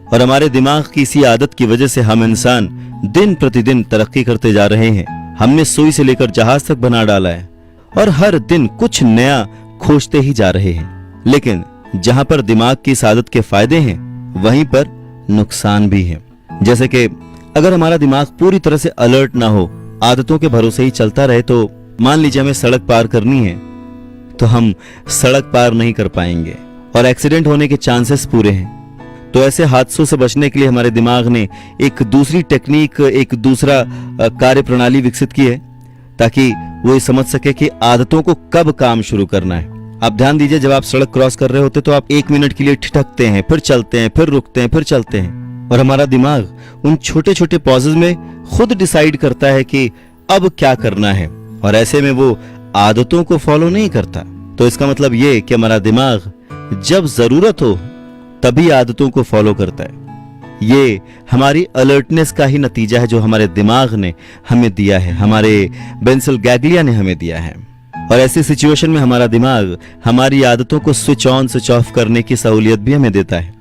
और हमारे दिमाग की इसी आदत की वजह से हम इंसान दिन प्रतिदिन तरक्की करते जा रहे हैं। हमने सुई से लेकर जहाज तक बना डाला है और हर दिन कुछ नया खोजते ही जा रहे हैं। लेकिन जहां पर दिमाग की इस आदत के फायदे हैं, वहीं पर नुकसान भी है। जैसे कि अगर हमारा दिमाग पूरी तरह से अलर्ट ना हो, आदतों के भरोसे ही चलता रहे, तो मान लीजिए हमें सड़क पार करनी है तो हम सड़क पार नहीं कर पाएंगे और एक्सीडेंट होने के चांसेस पूरे हैं। तो ऐसे हादसों से बचने के लिए हमारे दिमाग ने एक दूसरी टेक्निक, एक दूसरा कार्य प्रणाली विकसित की है ताकि वो ये समझ सके कि आदतों को कब काम शुरू करना है। आप ध्यान दीजिए, जब आप सड़क क्रॉस कर रहे होते तो आप 1 मिनट के लिए ठिठकते हैं, फिर चलते हैं, फिर रुकते हैं, फिर चलते हैं, और हमारा दिमाग उन छोटे छोटे पॉजेज में खुद डिसाइड करता है कि अब क्या करना है, और ऐसे में वो आदतों को फॉलो नहीं करता। तो इसका मतलब ये कि हमारा दिमाग जब जरूरत हो तभी आदतों को फॉलो करता है। ये हमारी अलर्टनेस का ही नतीजा है जो हमारे दिमाग ने हमें दिया है, हमारे बेंसल गैग्लिया ने हमें दिया है। और ऐसी सिचुएशन में हमारा दिमाग हमारी आदतों को स्विच ऑन स्विच ऑफ करने की सहूलियत भी हमें देता है।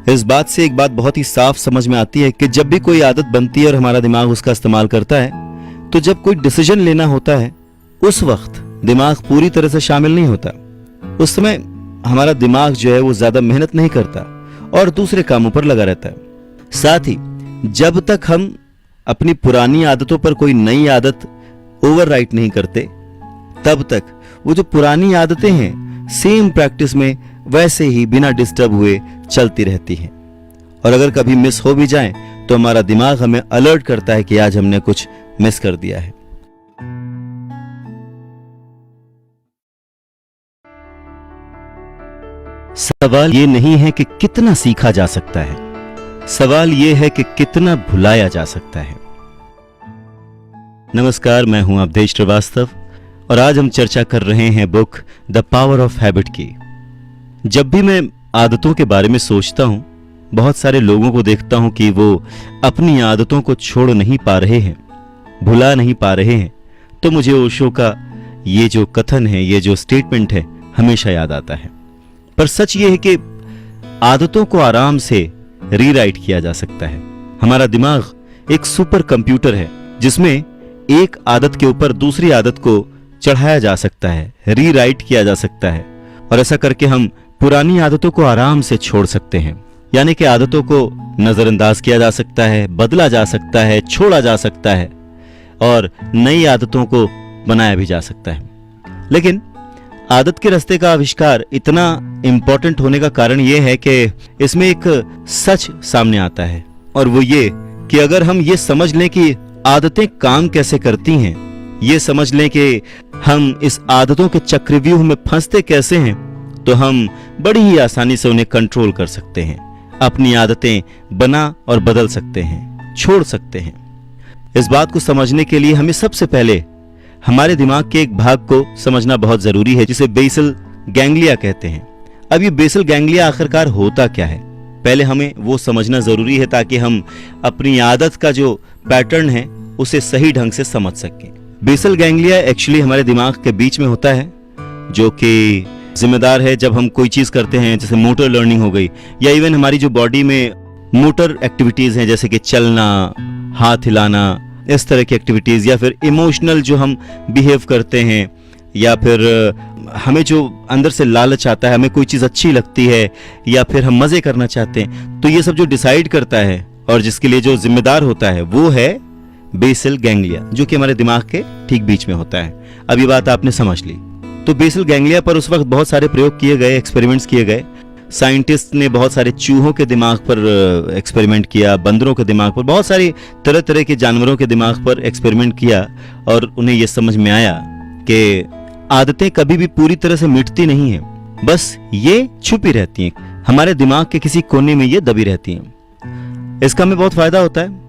इस बात से एक बात बहुत ही साफ समझ में आती है कि जब भी कोई आदत बनती है और हमारा दिमाग उसका इस्तेमाल करता है, तो जब कोई डिसीजन लेना होता है उस वक्त दिमाग पूरी तरह से शामिल नहीं होता। उस समय हमारा दिमाग जो है वो ज्यादा मेहनत नहीं करता और दूसरे कामों पर लगा रहता है। साथ ही जब तक हम अपनी पुरानी आदतों पर कोई नई आदत ओवरराइट नहीं करते, तब तक वो जो पुरानी आदतें हैं सेम प्रैक्टिस में वैसे ही बिना डिस्टर्ब हुए चलती रहती हैं। और अगर कभी मिस हो भी जाए तो हमारा दिमाग हमें अलर्ट करता है कि आज हमने कुछ मिस कर दिया है। सवाल ये नहीं है कि कितना सीखा जा सकता है, सवाल ये है कि कितना भुलाया जा सकता है। नमस्कार, मैं हूं अवधेश श्रीवास्तव और आज हम चर्चा कर रहे हैं book the power of habit की। जब भी मैं आदतों के बारे में सोचता हूं, बहुत सारे लोगों को देखता हूं कि वो अपनी आदतों को छोड़ नहीं पा रहे हैं, भुला नहीं पा रहे हैं, तो मुझे ओशो का ये जो कथन है, ये जो स्टेटमेंट है, हमेशा याद आता है। पर सच ये है कि आदतों को आराम से रीराइट किया जा सकता है। हमारा दिमाग एक सुपर कंप्यूटर है जिसमें एक आदत के ऊपर दूसरी आदत को चढ़ाया जा सकता है, रीराइट किया जा सकता है, और ऐसा करके हम पुरानी आदतों को आराम से छोड़ सकते हैं। यानी कि आदतों को नजरअंदाज किया जा सकता है, बदला जा सकता है, छोड़ा जा सकता है और नई आदतों को बनाया भी जा सकता है। लेकिन आदत के रास्ते का आविष्कार इतना इंपॉर्टेंट होने का कारण यह है कि इसमें एक सच सामने आता है, और वो ये कि अगर हम ये समझ लें कि आदतें काम कैसे करती हैं, ये समझ लें कि हम इस आदतों के चक्रव्यूह में फंसते कैसे हैं, तो हम बड़ी ही आसानी से उन्हें कंट्रोल कर सकते हैं, अपनी आदतें बना और बदल सकते हैं, छोड़ सकते हैं। इस बात को समझने के लिए हमें सबसे पहले हमारे दिमाग के एक भाग को समझना बहुत जरूरी है जिसे बेसल गैंग्लिया कहते हैं। अब ये बेसल गैंग्लिया आखिरकार होता क्या है, पहले हमें वो समझना जरूरी है ताकि हम अपनी आदत का जो पैटर्न है उसे सही ढंग से समझ सकें। बेसल गैंग्लिया एक्चुअली हमारे दिमाग के बीच में होता है, जो कि जिम्मेदार है जब हम कोई चीज करते हैं, जैसे मोटर लर्निंग हो गई, या इवन हमारी जो बॉडी में मोटर एक्टिविटीज हैं जैसे कि चलना, हाथ हिलाना, इस तरह की एक्टिविटीज, या फिर इमोशनल जो हम बिहेव करते हैं, या फिर हमें जो अंदर से लालच आता है, हमें कोई चीज अच्छी लगती है या फिर हम मजे करना चाहते हैं, तो ये सब जो डिसाइड करता है और जिसके लिए जो जिम्मेदार होता है वो है बेसल गैंग्लिया, जो कि हमारे दिमाग के ठीक बीच में होता है। अब ये बात आपने समझ ली। तो बेसल गैंग्लिया पर उस वक्त बहुत सारे प्रयोग किए गए, एक्सपेरिमेंट्स किए गए। साइंटिस्ट ने बहुत सारे चूहों के दिमाग पर एक्सपेरिमेंट किया, बंदरों के दिमाग पर, बहुत सारी तरह तरह के जानवरों के दिमाग पर एक्सपेरिमेंट किया, और उन्हें यह समझ में आया कि आदतें कभी भी पूरी तरह से मिटती नहीं है, बस ये छुपी रहती हैं, हमारे दिमाग के किसी कोने में ये दबी रहती हैं। इसका हमें बहुत फायदा होता है।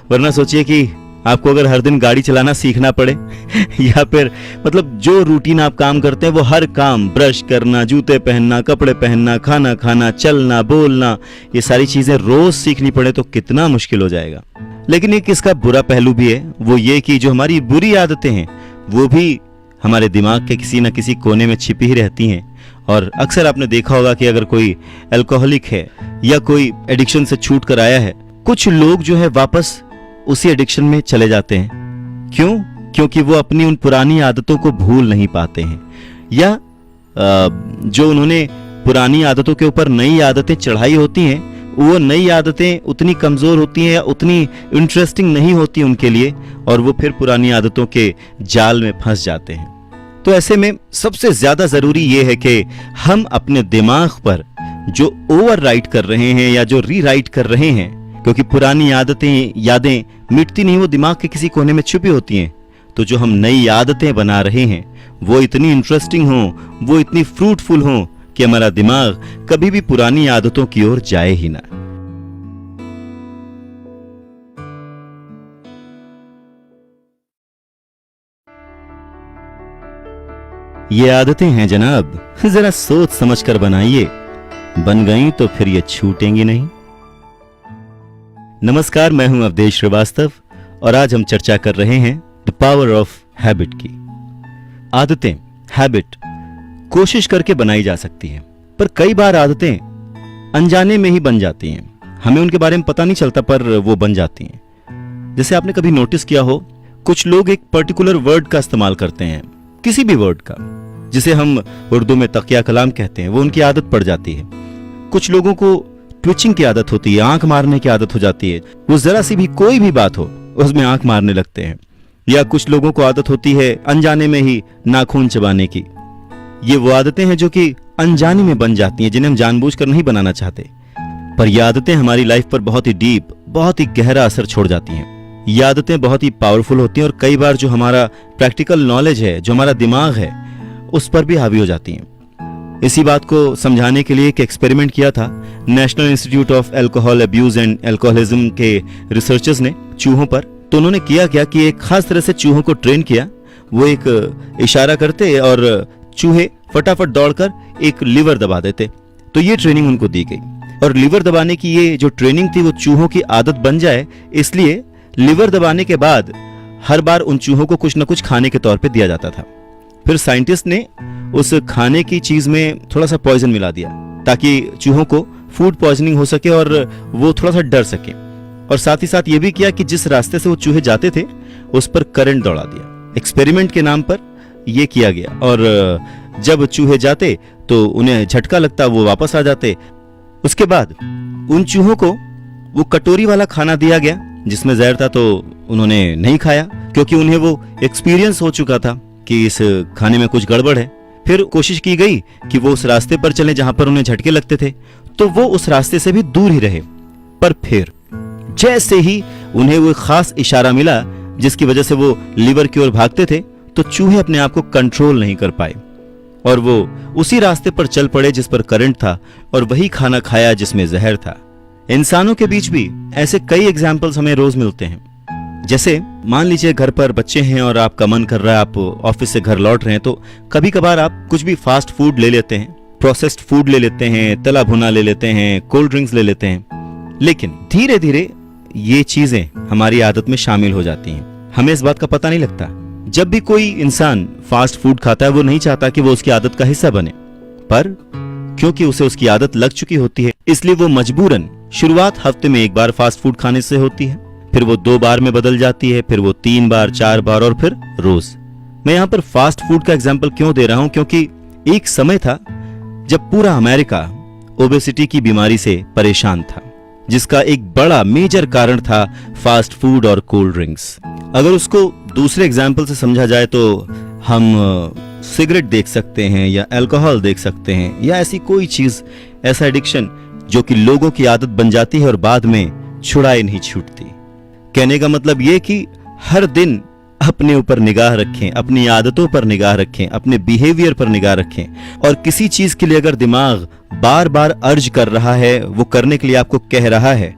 वरना सोचिए कि आपको अगर हर दिन गाड़ी चलाना सीखना पड़े या फिर मतलब जो रूटीन आप काम करते हैं वो हर काम, ब्रश करना, जूते पहनना, कपड़े पहनना, खाना खाना, चलना, बोलना, ये सारी चीजें रोज सीखनी पड़े तो कितना मुश्किल हो जाएगा। लेकिन एक इसका बुरा पहलू भी है, वो ये कि जो हमारी बुरी आदतें हैं वो भी हमारे दिमाग के किसी न किसी कोने में छिपी ही रहती हैं। और अक्सर आपने देखा होगा कि अगर कोई अल्कोहलिक है या कोई एडिक्शन से छूट कर आया है, कुछ लोग जो है वापस उसी एडिक्शन में चले जाते हैं। क्यों? क्योंकि वो अपनी उन पुरानी आदतों को भूल नहीं पाते हैं, या जो उन्होंने पुरानी आदतों के ऊपर नई आदतें चढ़ाई होती हैं वो नई आदतें उतनी कमजोर होती हैं या उतनी इंटरेस्टिंग नहीं होती उनके लिए, और वो फिर पुरानी आदतों के जाल में फंस जाते हैं। तो ऐसे में सबसे ज्यादा जरूरी ये है कि हम अपने दिमाग पर जो ओवरराइट कर रहे हैं या जो रीराइट कर रहे हैं, क्योंकि पुरानी आदतें, यादें मिटती नहीं, वो दिमाग के किसी कोने में छुपी होती हैं, तो जो हम नई आदतें बना रहे हैं वो इतनी इंटरेस्टिंग हों, वो इतनी फ्रूटफुल हों कि हमारा दिमाग कभी भी पुरानी आदतों की ओर जाए ही ना। ये आदतें हैं जनाब, जरा सोच समझ कर बनाइए, बन गई तो फिर ये छूटेंगी नहीं। नमस्कार, मैं हूं अवधेश श्रीवास्तव और आज हम चर्चा कर रहे हैं द पावर ऑफ हैबिट की। आदतें, हैबिट कोशिश करके बनाई जा सकती हैं, पर कई बार आदतें अनजाने में ही बन जाती हैं, हमें उनके बारे में पता नहीं चलता पर वो बन जाती हैं। जैसे आपने कभी नोटिस किया हो, कुछ लोग एक पर्टिकुलर वर्ड का इस्तेमाल करते हैं, किसी भी वर्ड का, जिसे हम उर्दू में तकिया कलाम कहते हैं, वो उनकी आदत पड़ जाती है। कुछ लोगों को ट्विचिंग की आदत होती है, आंख मारने की आदत हो जाती है, वो जरा सी भी कोई भी बात हो उसमें आंख मारने लगते हैं। या कुछ लोगों को आदत होती है अनजाने में ही नाखून चबाने की। ये वो आदतें हैं जो कि अनजाने में बन जाती हैं, जिन्हें हम जानबूझकर नहीं बनाना चाहते, पर ये आदतें हमारी लाइफ पर बहुत ही डीप, बहुत ही गहरा असर छोड़ जाती हैं। ये आदतें बहुत ही पावरफुल होती हैं और कई बार जो हमारा प्रैक्टिकल नॉलेज है, जो हमारा दिमाग है, उस पर भी हावी हो जाती हैं। इसी बात को समझाने के लिए एक एक्सपेरिमेंट किया था national institute of alcohol abuse and alcoholism के रिसर्चर्स ने चूहों पर। तो उन्होंने किया क्या कि एक खास तरह से चूहों को ट्रेन किया। वो एक इशारा करते और चूहे फटाफट दौड़कर एक लीवर दबा देते। तो ये ट्रेनिंग उनको दी गई, और लीवर दबाने की ये जो ट्रेनिंग थी वो चूहों की आदत बन जाए, इसलिए लीवर दबाने के बाद हर बार उन चूहों को कुछ न कुछ खाने के तौर पे दिया जाता था। फिर साइंटिस्ट ने उस खाने की चीज में थोड़ा सा पॉइजन मिला दिया ताकि चूहों को फूड पॉइजनिंग हो सके और वो थोड़ा सा डर सके, और साथ ही साथ ये भी किया कि जिस रास्ते से वो चूहे जाते थे उस पर करंट दौड़ा दिया। एक्सपेरिमेंट के नाम पर ये किया गया, और जब चूहे जाते तो उन्हें झटका लगता, वो वापस आ जाते। उसके बाद उन चूहों को वो कटोरी वाला खाना दिया गया जिसमें जहर था, तो उन्होंने नहीं खाया क्योंकि उन्हें वो एक्सपीरियंस हो चुका था कि इस खाने में कुछ गड़बड़ है। फिर कोशिश की गई कि वो उस रास्ते पर चले जहां पर उन्हें झटके लगते थे, तो वो उस रास्ते से भी दूर ही रहे। पर फिर जैसे ही उन्हें वो खास इशारा मिला जिसकी वजह से वो लीवर की ओर भागते थे, तो चूहे अपने आप को कंट्रोल नहीं कर पाए और वो उसी रास्ते पर चल पड़े जिस पर करंट था, और वही खाना खाया जिसमें जहर था। इंसानों के बीच भी ऐसे कई एग्जाम्पल्स हमें रोज मिलते हैं। जैसे मान लीजिए घर पर बच्चे हैं और आपका मन कर रहा है, आप ऑफिस से घर लौट रहे हैं, तो कभी कभार आप कुछ भी फास्ट फूड ले लेते हैं, प्रोसेस्ड फूड ले लेते हैं, तला भुना ले लेते हैं, कोल्ड ड्रिंक्स ले लेते हैं। लेकिन धीरे धीरे ये चीजें हमारी आदत में शामिल हो जाती हैं, हमें इस बात का पता नहीं लगता। जब भी कोई इंसान फास्ट फूड खाता है, वो नहीं चाहता कि वो उसकी आदत का हिस्सा बने, पर क्योंकि उसे उसकी आदत लग चुकी होती है, इसलिए वो मजबूरन शुरुआत हफ्ते में एक बार फास्ट फूड खाने से होती है, फिर वो 2 बार में बदल जाती है, फिर वो 3 बार, 4 बार और फिर रोज। मैं यहाँ पर फास्ट फूड का एग्जाम्पल क्यों दे रहा हूं, क्योंकि एक समय था जब पूरा अमेरिका ओबेसिटी की बीमारी से परेशान था, जिसका एक बड़ा मेजर कारण था फास्ट फूड और कोल्ड ड्रिंक्स। अगर उसको दूसरे एग्जाम्पल से समझा जाए तो हम सिगरेट देख सकते हैं या अल्कोहल देख सकते हैं, या ऐसी कोई चीज, ऐसा एडिक्शन जो कि लोगों की आदत बन जाती है और बाद में छुड़ाई नहीं छूटती। कहने का मतलब ये कि हर दिन अपने ऊपर निगाह रखें, अपनी आदतों पर निगाह रखें, अपने बिहेवियर पर निगाह रखें, और किसी चीज के लिए अगर दिमाग बार बार अर्ज कर रहा है, वो करने के लिए आपको कह रहा है,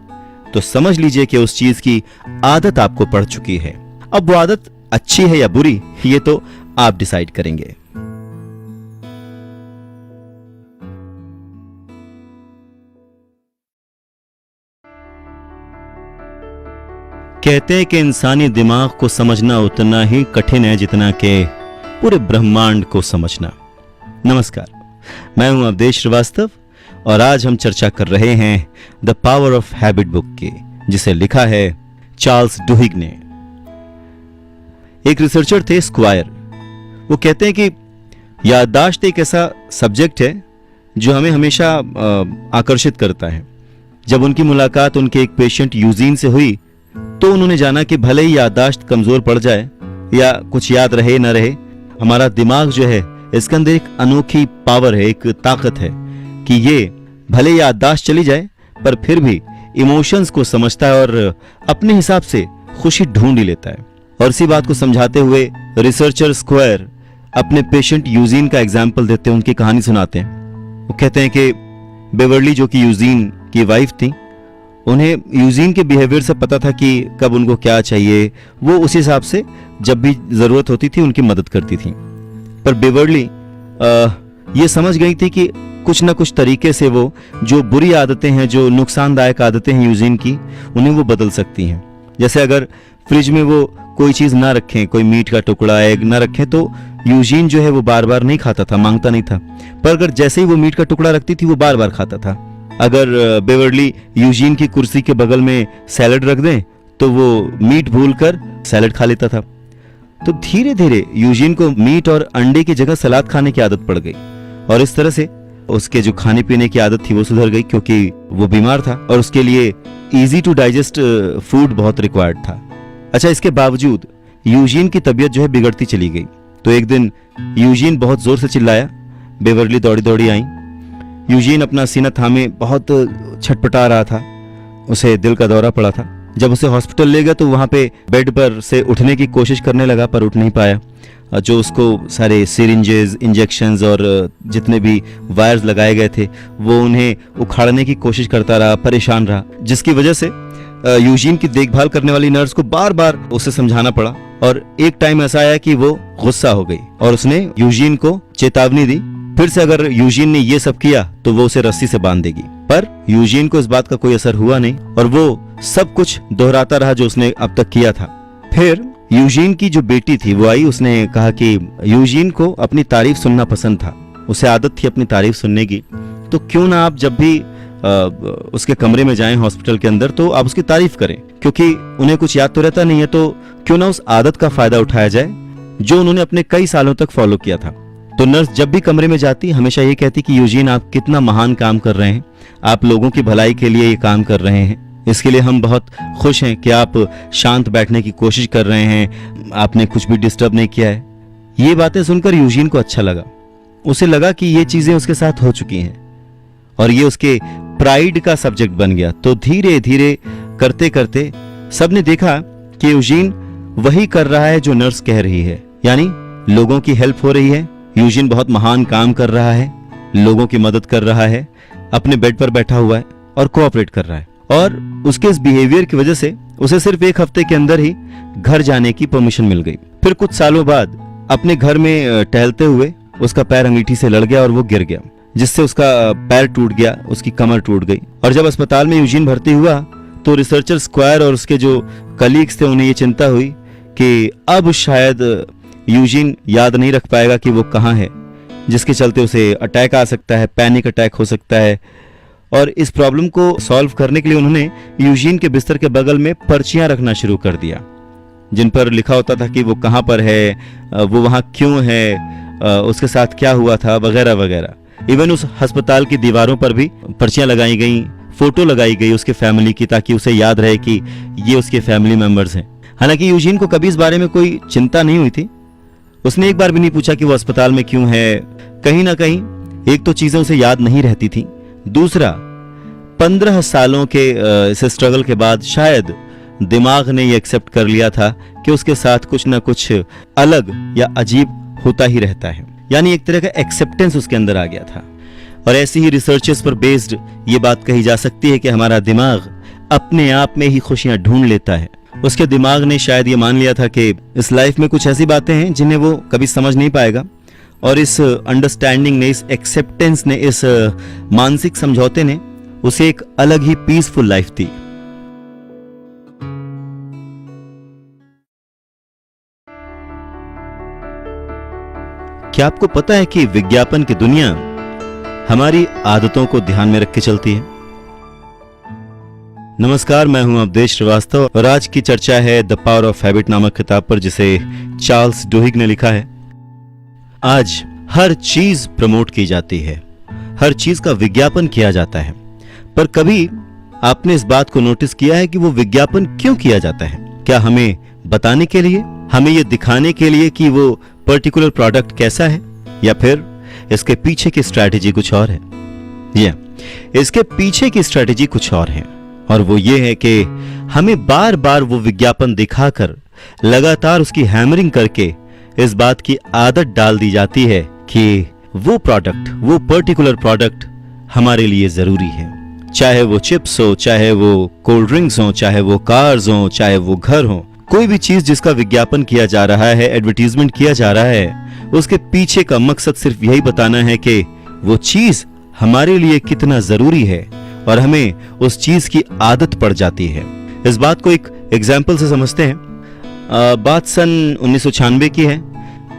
तो समझ लीजिए कि उस चीज की आदत आपको पड़ चुकी है। अब वो आदत अच्छी है या बुरी, ये तो आप डिसाइड करेंगे। कहते हैं कि इंसानी दिमाग को समझना उतना ही कठिन है जितना कि पूरे ब्रह्मांड को समझना। नमस्कार, मैं हूं अवधेश श्रीवास्तव और आज हम चर्चा कर रहे हैं the power of habit book की, जिसे लिखा है चार्ल्स डुहिग ने। एक रिसर्चर थे स्क्वायर। वो कहते हैं कि याददाश्त एक ऐसा सब्जेक्ट है जो हमें हमेशा आकर्षित करता है। जब उनकी मुलाकात उनके एक पेशेंट यूजीन से हुई तो उन्होंने जाना कि भले ही याददाश्त कमजोर पड़ जाए या कुछ याद रहे न रहे, हमारा दिमाग जो है इसके अंदर एक अनोखी पावर है, एक ताकत है कि ये भले याददाश्त चली जाए पर फिर भी इमोशंस को समझता है और अपने हिसाब से खुशी ढूंढ ही लेता है। और इसी बात को समझाते हुए रिसर्चर स्क्वायर अपने पेशेंट यूजीन का एग्जाम्पल देते हैं, उनकी कहानी सुनाते हैं। वो कहते हैं कि बेवर्ली जो कि यूजीन की वाइफ थी, उन्हें यूजीन के बिहेवियर से पता था कि कब उनको क्या चाहिए, वो उस हिसाब से जब भी जरूरत होती थी उनकी मदद करती थी। पर बेवर्ली ये समझ गई थी कि कुछ ना कुछ तरीके से वो जो बुरी आदतें हैं, जो नुकसानदायक आदतें हैं यूजीन की, उन्हें वो बदल सकती हैं। जैसे अगर फ्रिज में वो कोई चीज ना रखें, कोई मीट का टुकड़ा, एग ना रखें, तो यूजीन जो है वो बार बार नहीं खाता था, मांगता नहीं था। पर अगर जैसे ही वो मीट का टुकड़ा रखती थी वो बार बार खाता था। अगर बेवर्ली यूजीन की कुर्सी के बगल में सैलड रख दें तो वो मीट भूलकर सैलड खा लेता था। तो धीरे धीरे यूजीन को मीट और अंडे की जगह सलाद खाने की आदत पड़ गई और इस तरह से उसके जो खाने पीने की आदत थी वो सुधर गई, क्योंकि वो बीमार था और उसके लिए इजी टू डाइजेस्ट फूड बहुत रिक्वायर्ड था। अच्छा, इसके बावजूद यूजीन की तबीयत जो है बिगड़ती चली गई। तो एक दिन यूजीन बहुत जोर से चिल्लाया, बेवर्ली दौड़ी दौड़ी आई। यूजीन अपना सीना थामे बहुत छटपटा रहा था, उसे दिल का दौरा पड़ा था। जब उसे हॉस्पिटल ले गया तो वहां पे बेड पर से उठने की कोशिश करने लगा पर उठ नहीं पाया। जो उसको सारे सिरिंजेस, इंजेक्शंस और जितने भी वायर्स लगाए गए थे वो उन्हें उखाड़ने की कोशिश करता रहा, परेशान रहा, जिसकी वजह से यूजीन की देखभाल करने वाली नर्स को बार बार उसे समझाना पड़ा। और एक टाइम ऐसा आया कि वो गुस्सा हो गई और उसने यूजीन को चेतावनी दी, फिर से अगर यूजीन ने ये सब किया तो वो उसे रस्सी से बांध देगी। पर यूजीन को इस बात का कोई असर हुआ नहीं और वो सब कुछ दोहराता रहा जो उसने अब तक किया था। फिर यूजीन की जो बेटी थी वो आई, उसने कहा कि यूजीन को अपनी तारीफ सुनना पसंद था, उसे आदत थी अपनी तारीफ सुनने की, तो क्यों ना आप जब भी उसके कमरे में जाएं हॉस्पिटल के अंदर तो आप उसकी तारीफ करें, क्योंकि उन्हें कुछ याद तो रहता नहीं है, तो क्यों ना उस आदत का फायदा उठाया जाए जो उन्होंने अपने कई सालों तक फॉलो किया था। तो नर्स जब भी कमरे में जाती हमेशा ये कहती कि यूजीन आप कितना महान काम कर रहे हैं, आप लोगों की भलाई के लिए ये काम कर रहे हैं, इसके लिए हम बहुत खुश हैं कि आप शांत बैठने की कोशिश कर रहे हैं, आपने कुछ भी डिस्टर्ब नहीं किया है। ये बातें सुनकर यूजीन को अच्छा लगा, उसे लगा कि ये चीजें उसके साथ हो चुकी हैं और ये उसके प्राइड का सब्जेक्ट बन गया। तो धीरे धीरे करते करते सबने देखा कि यूजीन वही कर रहा है जो नर्स कह रही है, यानी लोगों की हेल्प हो रही है, यूजीन बहुत महान काम कर रहा है, लोगों की मदद कर रहा है, अपने बेड पर बैठा हुआ है और कोऑपरेट कर रहा है। और उसके इस बिहेवियर की वजह से उसे सिर्फ 1 हफ्ते के अंदर ही घर जाने की परमिशन मिल गई। फिर कुछ सालों बाद अपने घर में टहलते हुए उसका पैर अंगीठी से लड़ गया और वो गिर गया, जिससे उसका पैर टूट गया, उसकी कमर टूट गई। और जब अस्पताल में यूजीन भर्ती हुआ तो रिसर्चर स्क्वायर और उसके जो कलीग्स थे उन्हें ये चिंता हुई कि अब शायद यूजीन याद नहीं रख पाएगा कि वो कहाँ है, जिसके चलते उसे अटैक आ सकता है, पैनिक अटैक हो सकता है। और इस प्रॉब्लम को सॉल्व करने के लिए उन्होंने यूजीन के बिस्तर के बगल में पर्चियां रखना शुरू कर दिया, जिन पर लिखा होता था कि वो कहाँ पर है, वो वहाँ क्यों है, उसके साथ क्या हुआ था, वगैरह वगैरह। इवन उस अस्पताल की दीवारों पर भी पर्चियां लगाई गई, फोटो लगाई गई उसके फैमिली की, ताकि उसे याद रहे कि ये उसके फैमिली मेंबर्स हैं। हालांकि यूजीन को कभी इस बारे में कोई चिंता नहीं हुई थी। उसने एक बार भी नहीं पूछा कि वो अस्पताल में क्यों है। कहीं ना कहीं एक तो चीजें उसे याद नहीं रहती थी, दूसरा 15 सालों के इस स्ट्रगल के बाद शायद दिमाग ने ये एक्सेप्ट कर लिया था कि उसके साथ कुछ ना कुछ अलग या अजीब होता ही रहता है। यानी एक तरह का एक्सेप्टेंस उसके अंदर आ गया था। और ऐसी ही रिसर्चेस पर बेस्ड ये बात कही जा सकती है कि हमारा दिमाग अपने आप में ही खुशियां ढूंढ लेता है। उसके दिमाग ने शायद ये मान लिया था कि इस लाइफ में कुछ ऐसी बातें हैं जिन्हें वो कभी समझ नहीं पाएगा, और इस अंडरस्टैंडिंग ने, इस एक्सेप्टेंस ने, इस मानसिक समझौते ने उसे एक अलग ही पीसफुल लाइफ दी। क्या आपको पता है कि विज्ञापन की दुनिया हमारी आदतों को ध्यान में रख के चलती है? नमस्कार, मैं हूं अवधेश श्रीवास्तव और आज की चर्चा है द पावर ऑफ हैबिट नामक किताब पर, जिसे चार्ल्स डुहिग ने लिखा है। आज हर चीज प्रमोट की जाती है, हर चीज का विज्ञापन किया जाता है, पर कभी आपने इस बात को नोटिस किया है कि वो विज्ञापन क्यों किया जाता है? क्या हमें बताने के लिए, हमें ये दिखाने के लिए कि वो पर्टिकुलर प्रोडक्ट कैसा है, या फिर इसके पीछे की स्ट्रैटेजी कुछ और है? या इसके पीछे की स्ट्रैटेजी कुछ और है, और वो ये है कि हमें बार बार वो विज्ञापन दिखाकर लगातार उसकी हैमरिंग करके इस बात की आदत डाल दी जाती है कि वो प्रोडक्ट, वो पर्टिकुलर प्रोडक्ट हमारे लिए जरूरी है। चाहे वो चिप्स हो, चाहे वो कोल्ड ड्रिंक्स हो, चाहे वो कार्स हो, चाहे वो घर हो, कोई भी चीज जिसका विज्ञापन किया जा रहा है, एडवर्टीजमेंट किया जा रहा है, उसके पीछे का मकसद सिर्फ यही बताना है कि वो चीज हमारे लिए कितना जरूरी है और हमें उस चीज की आदत पड़ जाती है। इस बात को एक एग्जाम्पल से समझते हैं। बात सन 1996 की है।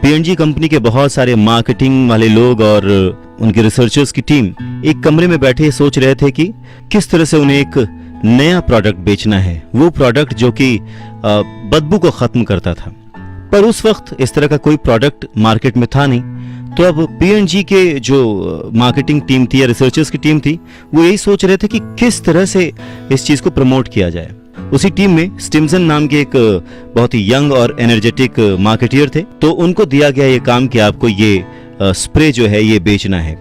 P&G कंपनी के बहुत सारे मार्केटिंग वाले लोग और उनके रिसर्चर्स की टीम एक कमरे में बैठे सोच रहे थे कि किस तरह से उन्हें एक नया प्रोडक्ट बेचना है, वो प्रोडक्ट जो कि बदबू को खत्म करता था। पर उस वक्त इस तरह का कोई प्रोडक्ट मार्केट में था नहीं। तो अब P&G के जो मार्केटिंग टीम थी या रिसर्चर्स की टीम थी, वो यही सोच रहे थे कि किस तरह से इस चीज को प्रमोट किया जाए। उसी टीम में स्टिम्सन नाम के एक बहुत ही यंग और एनर्जेटिक मार्केटियर थे। तो उनको दिया गया ये काम कि आपको ये स्प्रे जो है ये बेचना है।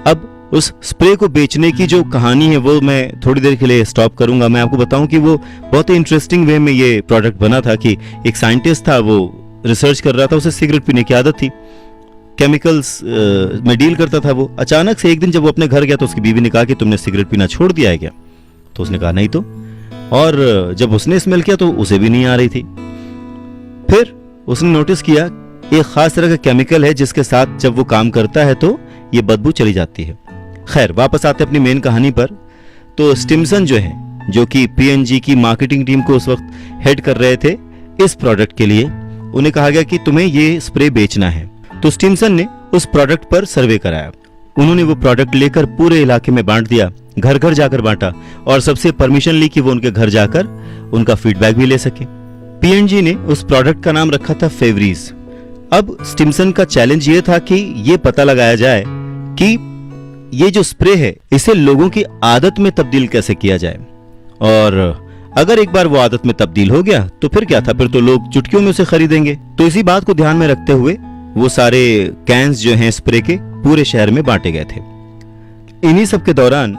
अब उस स्प्रे को बेचने की जो कहानी है वो मैं थोड़ी देर के लिए स्टॉप करूंगा। मैं आपको बताऊं कि वो बहुत ही इंटरेस्टिंग वे में ये प्रोडक्ट बना था कि एक साइंटिस्ट था, वो रिसर्च कर रहा था, उसे सिगरेट पीने की आदत थी, केमिकल्स में डील करता था वो। अचानक से एक दिन जब वो अपने घर गया तो उसकी बीवी ने कहा कि तुमने सिगरेट पीना छोड़ दिया है क्या? तो उसने कहा नहीं तो। और जब उसने स्मेल किया तो उसे भी नहीं आ रही थी। फिर उसने नोटिस किया एक खास तरह का केमिकल है जिसके साथ जब वो काम करता है तो ये बदबू चली जाती है। खैर, वापस आते अपनी मेन कहानी पर। तो स्टिम्सन जो है, जो कि P&G की मार्केटिंग टीम को उस वक्त हेड कर रहे थे इस प्रोडक्ट के लिए, उन्हें कहा गया कि तुम्हें ये स्प्रे बेचना है। तो स्टिम्सन ने उस प्रोडक्ट पर सर्वे कराया। उन्होंने वो प्रोडक्ट लेकर पूरे इलाके में बांट दिया, घर घर जाकर बांटा, और सबसे परमिशन ली कि वो उनके घर जाकर उनका फीडबैक भी ले सके। P&G ने उस प्रोडक्ट का नाम रखा था फेवरीज। अब स्टिम्सन का चैलेंज ये था कि ये पता लगाया जाए कि ये जो स्प्रे है इसे लोगों की आदत में तब्दील कैसे किया जाए, और अगर एक बार वो आदत में तब्दील हो गया तो फिर क्या था, फिर तो लोग चुटकियों में उसे खरीदेंगे। तो इसी बात को ध्यान में रखते हुए वो सारे कैंस जो हैं स्प्रे के पूरे शहर में बांटे गए थे। इन्हीं सब के दौरान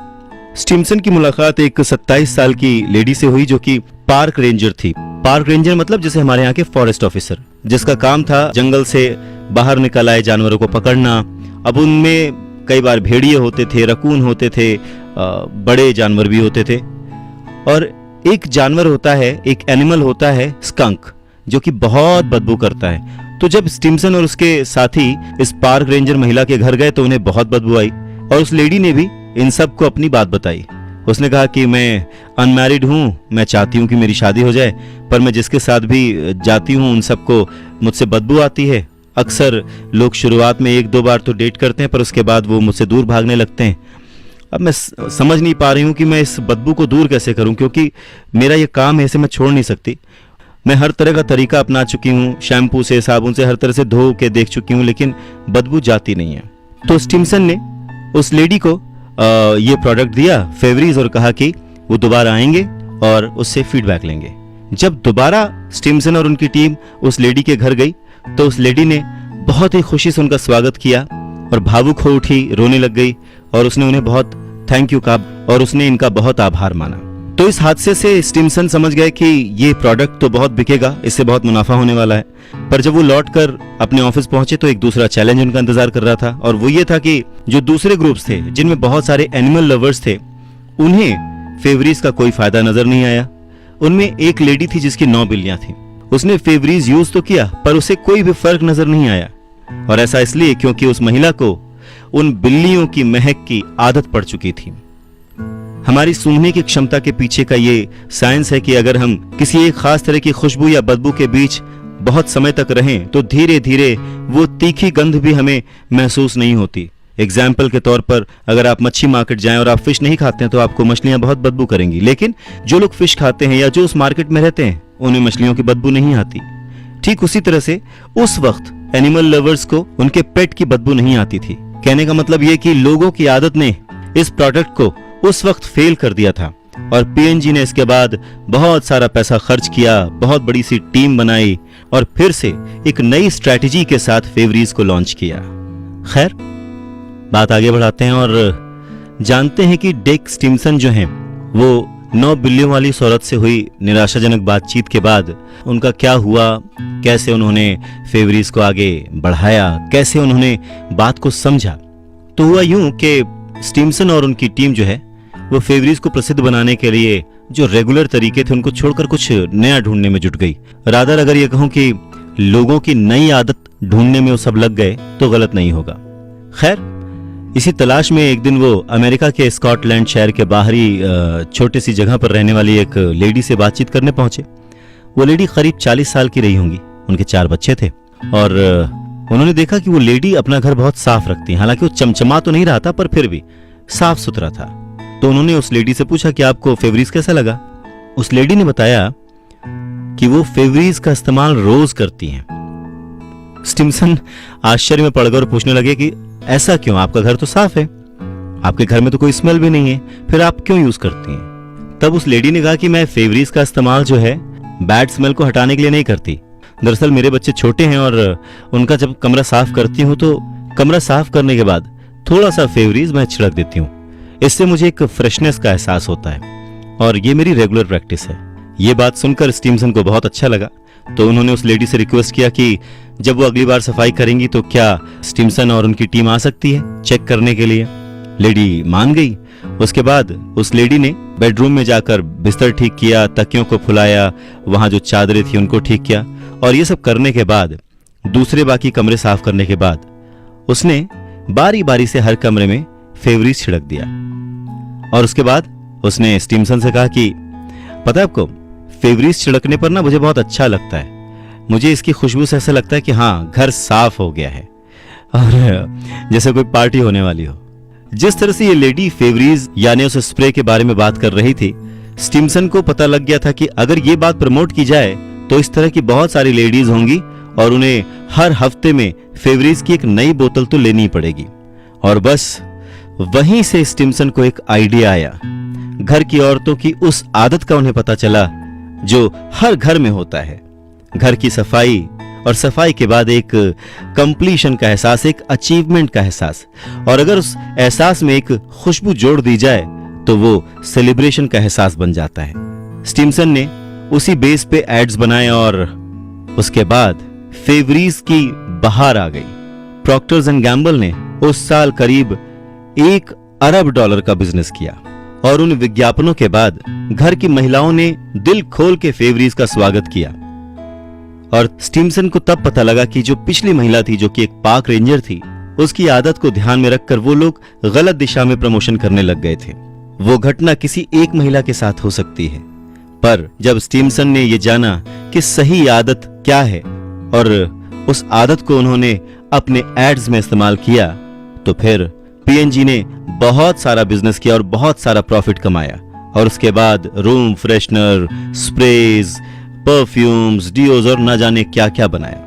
स्टिम्सन की मुलाकात एक 27 साल की लेडी से हुई जो कि पार्क रेंजर थी। पार्क रेंजर मतलब जैसे हमारे यहाँ के फॉरेस्ट ऑफिसर, जिसका काम था जंगल से बाहर निकल आए जानवरों को पकड़ना। अब उनमें कई बार भेड़िए होते थे, रकून होते थे, बड़े जानवर भी होते थे। और एक जानवर होता है, एक एनिमल होता है स्कंक, जो कि बहुत बदबू करता है। तो जब स्टिम्सन और उसके साथी इस पार्क रेंजर महिला के घर गए तो उन्हें बहुत बदबू आई और उस लेडी ने भी इन सब को अपनी बात बताई। उसने कहा कि मैं अनमैरिड हूं, मैं चाहती हूं कि मेरी शादी हो जाए, पर मैं जिसके साथ भी जाती हूं उन सबको मुझसे बदबू आती है। अक्सर लोग शुरुआत में 1-2 बार तो डेट करते हैं पर उसके बाद वो मुझसे दूर भागने लगते हैं। अब मैं समझ नहीं पा रही हूं कि मैं इस बदबू को दूर कैसे करूं, क्योंकि मेरा ये काम है, इसे मैं छोड़ नहीं सकती। मैं हर तरह का तरीका अपना चुकी हूँ, शैम्पू से, साबुन से, हर तरह से धो के देख चुकी हूँ, लेकिन बदबू जाती नहीं है। तो स्टिम्सन ने उस लेडी को ये प्रोडक्ट दिया फेवरीज और कहा कि वो दोबारा आएंगे और उससे फीडबैक लेंगे। जब दोबारा स्टिम्सन और उनकी टीम उस लेडी के घर गई तो उस लेडी ने बहुत ही खुशी से उनका स्वागत किया और भावुक हो उठी, रोने लग गई और उसने उन्हें बहुत थैंक यू कहा और उसने इनका बहुत आभार माना। तो इस हादसे से स्टिम्सन समझ गए कि ये प्रोडक्ट तो बहुत बिकेगा, इससे बहुत मुनाफा होने वाला है। पर जब वो लौटकर अपने ऑफिस पहुंचे तो एक दूसरा चैलेंज उनका इंतजार कर रहा था और वो ये था कि जो दूसरे ग्रुप्स थे जिनमें बहुत सारे एनिमल लवर्स थे, उन्हें फेवरीज का कोई फायदा नजर नहीं आया। उनमें एक लेडी थी जिसकी 9 बिल्लियां थी। उसने फेवरीज यूज तो किया पर उसे कोई भी फर्क नजर नहीं आया, और ऐसा इसलिए क्योंकि उस महिला को उन बिल्लियों की महक की आदत पड़ चुकी थी। हमारी सूंघने की क्षमता के पीछे का ये साइंस है कि अगर हम किसी एक खास तरह की खुशबू या बदबू के बीच बहुत समय तक रहें तो धीरे धीरे वो तीखी गंध भी हमें महसूस नहीं होती। एग्जाम्पल के तौर पर अगर आप मच्छी मार्केट जाएं और आप फिश नहीं खाते हैं तो आपको मछलियां बहुत बदबू करेंगी, लेकिन जो लोग फिश खाते हैं या जो उस मार्केट में रहते हैं उन्हें मछलियों की बदबू नहीं आती। ठीक उसी तरह से उस वक्त एनिमल लवर्स को उनके पेट की बदबू नहीं आती थी। कहने का मतलब यह कि लोगों की आदत ने इस प्रोडक्ट को उस वक्त फेल कर दिया था और पीएनजी ने इसके बाद बहुत सारा पैसा खर्च किया, बहुत बड़ी सी टीम बनाई और फिर से एक नई स्ट्रैटेजी के साथ फेवरीज को लॉन्च किया। खैर, बात आगे बढ़ाते हैं और जानते हैं कि डेक स्टिम्सन जो हैं वो 9 बिल्लियों वाली इस औरत से हुई निराशाजनक बातचीत के बाद उनका क्या हुआ, कैसे उन्होंने फेवरीज को आगे बढ़ाया, कैसे उन्होंने बात को समझा। तो हुआ यूं कि स्टिम्सन और उनकी टीम जो है वो फेवरीज को प्रसिद्ध बनाने के लिए जो रेगुलर तरीके थे उनको छोड़कर कुछ नया ढूंढने में जुट गई। रादर अगर ये कहूं कि लोगों की नई आदत ढूंढने में वो सब लग गए तो गलत नहीं होगा। खैर, इसी तलाश में एक दिन वो अमेरिका के स्कॉटलैंड शहर के बाहरी छोटी सी जगह पर रहने वाली एक लेडी से बातचीत करने पहुंचे। वो लेडी करीब 40 साल की रही होंगी, उनके 4 बच्चे थे और उन्होंने देखा कि वो लेडी अपना घर बहुत साफ रखती है। हालांकि वो चमचमा तो नहीं रहा था पर फिर भी साफ सुथरा था। तो उन्होंने उस लेडी से पूछा कि आपको फेवरीज कैसा लगा। उस लेडी ने बताया कि वो फेवरीज का इस्तेमाल रोज करती हैं। स्टिम्सन आश्चर्य में पड़ गए और पूछने लगे कि ऐसा क्यों, आपका घर तो साफ है, आपके घर में तो कोई स्मेल भी नहीं है, फिर आप क्यों यूज करती हैं। तब उस लेडी ने कहा कि मैं फेवरीज का इस्तेमाल जो है बैड स्मेल को हटाने के लिए नहीं करती। दरअसल मेरे बच्चे छोटे हैं और उनका जब कमरा साफ करती हूँ तो कमरा साफ करने के बाद थोड़ा सा फेवरीज मैं छिड़क देती हूँ। इससे मुझे एक फ्रेशनेस का एहसास होता है और ये मेरी रेगुलर प्रैक्टिस है। ये बात सुनकर स्टिम्सन को बहुत अच्छा लगा तो उन्होंने उस लेडी से रिक्वेस्ट किया कि जब वो अगली बार सफाई करेंगी तो क्या स्टिम्सन और उनकी टीम आ सकती है चेक करने के लिए। लेडी मान गई। उसके बाद उस लेडी ने बेडरूम में जाकर बिस्तर ठीक किया, तकियों को फुलाया, वहां जो चादरें थी उनको ठीक किया और ये सब करने के बाद दूसरे बाकी कमरे साफ करने के बाद उसने बारी बारी से हर कमरे में फेवरीज छिड़क दिया। और उसके बाद उसने स्टिम्सन से कहा कि पता है आपको, फेवरीज छिड़कने पर ना मुझे बहुत अच्छा लगता है। मुझे इसकी खुशबू से ऐसा लगता है कि हाँ, घर साफ हो गया है और जैसे कोई पार्टी होने वाली हो। जिस तरह से ये लेडी फेवरीज यानी उस स्प्रे के बारे में बात कर रही थी, स्टिम्सन को पता लग गया था कि अगर ये बात प्रमोट की जाए तो इस तरह की बहुत सारी लेडीज होंगी और उन्हें हर हफ्ते में फेवरीज की एक नई बोतल तो लेनी पड़ेगी। और बस वहीं से स्टिम्सन को एक आइडिया आया। घर की औरतों की उस आदत का उन्हें पता चला जो हर घर में होता है, घर की सफाई और सफाई के बाद एक कंप्लीशन का एहसास, एक अचीवमेंट का एहसास। और अगर उस एहसास में एक खुशबू जोड़ दी जाए तो वो सेलिब्रेशन का एहसास बन जाता है। स्टिम्सन ने उसी बेस पे एड्स बनाए और उसके बाद फेवरीज की बहार आ गई। प्रॉक्टर्स एंड गैम्बल ने उस साल करीब $1 अरब का बिजनेस किया और उन विज्ञापनों के बाद घर की महिलाओं ने दिल खोल के फेवरीज का स्वागत किया। और स्टीमसन को तब पता लगा कि जो पिछली महिला थी, जो कि एक पार्क रेंजर थी, उसकी आदत को ध्यान में रखकर वो लोग गलत दिशा में प्रमोशन करने लग गए थे। वो घटना किसी एक महिला के साथ हो सकती है, पर जब स्टीमसन ने ये जाना कि सही आदत क्या है और उस आदत को उन्होंने अपने एड्स में इस्तेमाल किया, तो फिर पीएनजी ने बहुत सारा बिजनेस किया और बहुत सारा प्रॉफिट कमाया। और उसके बाद रूम फ्रेशनर, स्प्रेज, परफ्यूम्स, डियोज और ना जाने क्या क्या बनाया।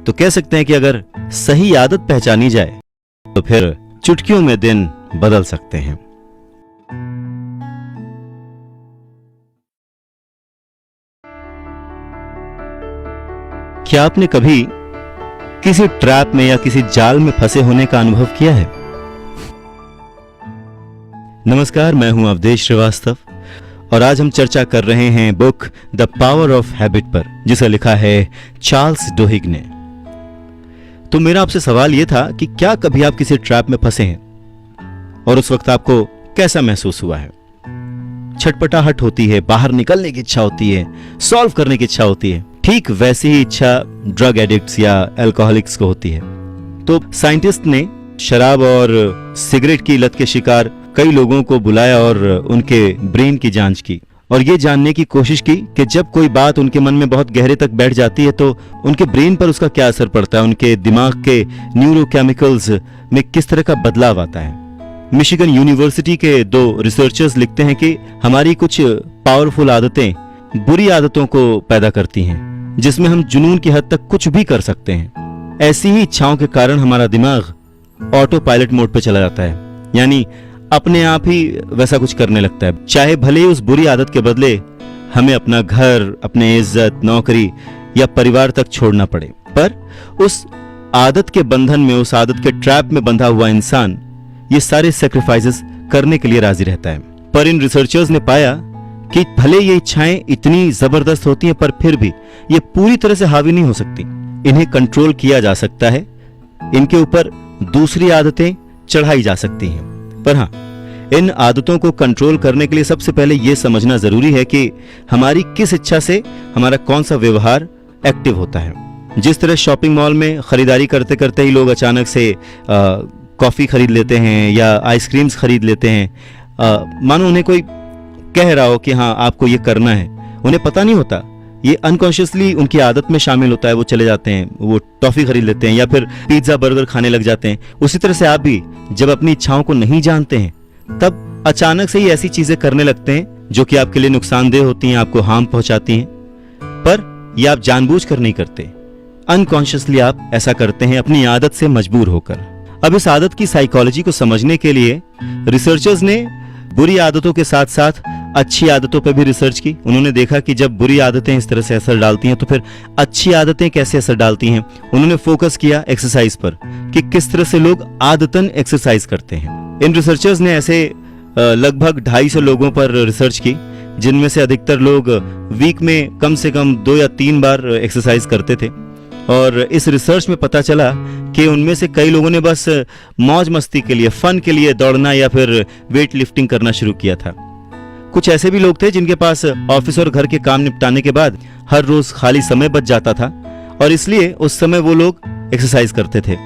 तो कह सकते हैं कि अगर सही आदत पहचानी जाए तो फिर चुटकियों में दिन बदल सकते हैं। क्या आपने कभी किसी ट्रैप में या किसी जाल में फंसे होने का अनुभव किया है? नमस्कार, मैं हूं अवधेश श्रीवास्तव और आज हम चर्चा कर रहे हैं book the power of habit पर, जिसे लिखा है चार्ल्स डुहिग ने। तो मेरा आपसे सवाल यह था कि क्या कभी आप किसी ट्रैप में फंसे हैं और उस वक्त आपको कैसा महसूस हुआ है? छटपटाहट होती है, बाहर निकलने की इच्छा होती है, सॉल्व करने की इच्छा होती है। ठीक वैसी ही इच्छा ड्रग एडिक्ट्स या अल्कोहलिक्स को होती है। तो साइंटिस्ट ने शराब और सिगरेट की लत के शिकार कई लोगों को बुलाया और उनके ब्रेन की जांच की और ये जानने की कोशिश की कि जब कोई बात उनके मन में बहुत गहरे तक बैठ जाती है तो उनके ब्रेन पर उसका क्या असर पड़ता है, उनके दिमाग के न्यूरोकेमिकल्स में किस तरह का बदलाव आता है। मिशिगन यूनिवर्सिटी के 2 रिसर्चर्स लिखते हैं कि हमारी कुछ पावरफुल आदतें बुरी आदतों को पैदा करती हैं, जिसमें हम जुनून की हद तक कुछ भी कर सकते हैं। ऐसी ही इच्छाओं के कारण हमारा दिमाग ऑटो पायलट मोड पे चला जाता है, यानी अपने आप ही वैसा कुछ करने लगता है, चाहे भले ही उस बुरी आदत के बदले हमें अपना घर, अपने इज्जत, नौकरी या परिवार तक छोड़ना पड़े। पर उस आदत के बंधन में, उस आदत के ट्रैप में बंधा हुआ इंसान ये सारे सेक्रीफाइसेस करने के लिए राजी रहता है। पर इन रिसर्चर्स ने पाया कि भले ये इच्छाएं इतनी जबरदस्त होती हैं, पर फिर भी ये पूरी तरह से हावी नहीं हो सकती। इन्हें कंट्रोल किया जा सकता है, इनके ऊपर दूसरी आदतें चढ़ाई जा सकती हैं। पर हाँ, इन आदतों को कंट्रोल करने के लिए सबसे पहले यह समझना जरूरी है कि हमारी किस इच्छा से हमारा कौन सा व्यवहार एक्टिव होता है। जिस तरह शॉपिंग मॉल में खरीदारी करते करते ही लोग अचानक से कॉफी खरीद लेते हैं या आइसक्रीम्स खरीद लेते हैं, मानो उन्हें कोई कह रहा हो कि हाँ आपको ये करना है, उन्हें पता नहीं होता, ये अनकॉन्शियसली उनकी आदत में शामिल होता है। वो चले जाते हैं, वो टॉफी खरीद लेते हैं या फिर पिज्जा बर्गर खाने लग जाते हैं। उसी तरह से आप भी जब अपनी इच्छाओं को नहीं जानते हैं तब अचानक से ही ऐसी चीजें करने लगते हैं जो कि आपके लिए नुकसानदेह होती हैं, आपको हार्म पहुंचाती हैं, पर ये आप जानबूझकर नहीं करते, अनकॉन्शियसली आप ऐसा करते हैं अपनी आदत से मजबूर होकर। अब इस आदत की साइकोलॉजी को समझने के लिए रिसर्चर्स ने बुरी आदतों के साथ साथ अच्छी आदतों पर भी रिसर्च की। उन्होंने देखा कि जब बुरी आदतें इस तरह से असर डालती हैं तो फिर अच्छी आदतें कैसे असर डालती हैं। उन्होंने फोकस किया एक्सरसाइज पर कि किस तरह से लोग आदतन एक्सरसाइज करते हैं। इन रिसर्चर्स ने ऐसे लगभग 250 लोगों पर रिसर्च की, जिनमें से अधिकतर लोग वीक में कम से कम 2 या 3 बार एक्सरसाइज करते थे। और इस रिसर्च में पता चला कि उनमें से कई लोगों ने बस मौज मस्ती के लिए, फन के लिए दौड़ना या फिर वेट लिफ्टिंग करना शुरू किया था। कुछ ऐसे भी लोग थे जिनके पास ऑफिस और घर के काम निपटाने के बाद हर रोज खाली समय बच जाता था और इसलिए उस समय वो लोग एक्सरसाइज करते थे।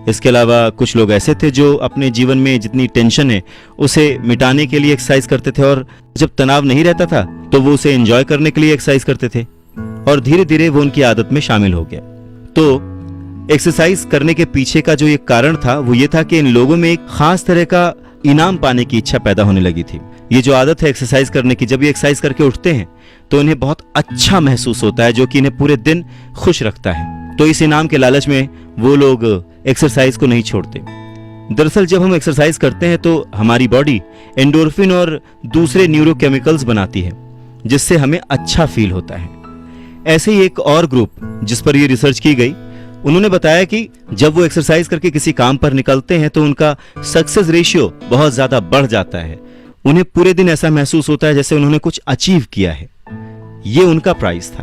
इसके अलावा कुछ लोग ऐसे थे जो अपने जीवन में जितनी टेंशन है उसे मिटाने के लिए एक्सरसाइज करते थे और जब तनाव नहीं रहता था तो वो उसे एंजॉय करने के लिए एक्सरसाइज करते थे और धीरे धीरे वो उनकी आदत में शामिल हो गया। तो एक्सरसाइज करने के पीछे का जो ये कारण था वो ये था कि इन लोगों में एक खास तरह का इनाम पाने की इच्छा पैदा होने लगी थी। ये जो आदत है एक्सरसाइज करने की, जब ये एक्सरसाइज करके उठते हैं तो इन्हें बहुत अच्छा महसूस होता है, जो कि इन्हें पूरे दिन खुश रखता है। तो इस इनाम के लालच में वो लोग एक्सरसाइज को नहीं छोड़ते। दरअसल जब हम एक्सरसाइज करते हैं तो हमारी बॉडी एंडोर्फिन और दूसरे न्यूरोकेमिकल्स बनाती है, जिससे हमें अच्छा फील होता है। ऐसे ही एक और ग्रुप जिस पर यह रिसर्च की गई, उन्होंने बताया कि जब वो एक्सरसाइज करके किसी काम पर निकलते हैं तो उनका सक्सेस रेशियो बहुत ज्यादा बढ़ जाता है। उन्हें पूरे दिन ऐसा महसूस होता है जैसे उन्होंने कुछ अचीव किया है। ये उनका प्राइस था।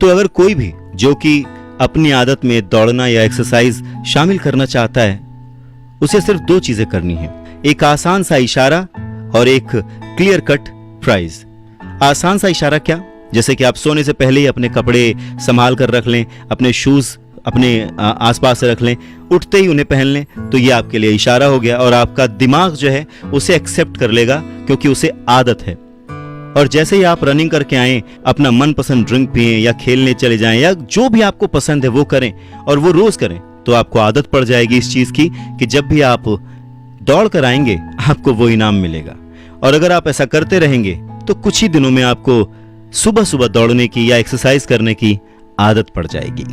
तो अगर कोई भी जो कि अपनी आदत में दौड़ना या एक्सरसाइज शामिल करना चाहता है, उसे सिर्फ 2 चीजें करनी है, एक आसान सा इशारा और एक क्लियर कट प्राइज। आसान सा इशारा क्या, जैसे कि आप सोने से पहले ही अपने कपड़े संभाल कर रख लें, अपने शूज अपने आसपास से रख लें, उठते ही उन्हें पहन लें, तो ये आपके लिए इशारा हो गया और आपका दिमाग जो है उसे एक्सेप्ट कर लेगा क्योंकि उसे आदत है। और जैसे ही आप रनिंग करके आएं, अपना मनपसंद ड्रिंक पिएं या खेलने चले जाएं या जो भी आपको पसंद है वो करें और वो रोज करें, तो आपको आदत पड़ जाएगी इस चीज की कि जब भी आप दौड़ कर आएंगे आपको वो इनाम मिलेगा। और अगर आप ऐसा करते रहेंगे तो कुछ ही दिनों में आपको सुबह सुबह दौड़ने की या एक्सरसाइज करने की आदत पड़ जाएगी।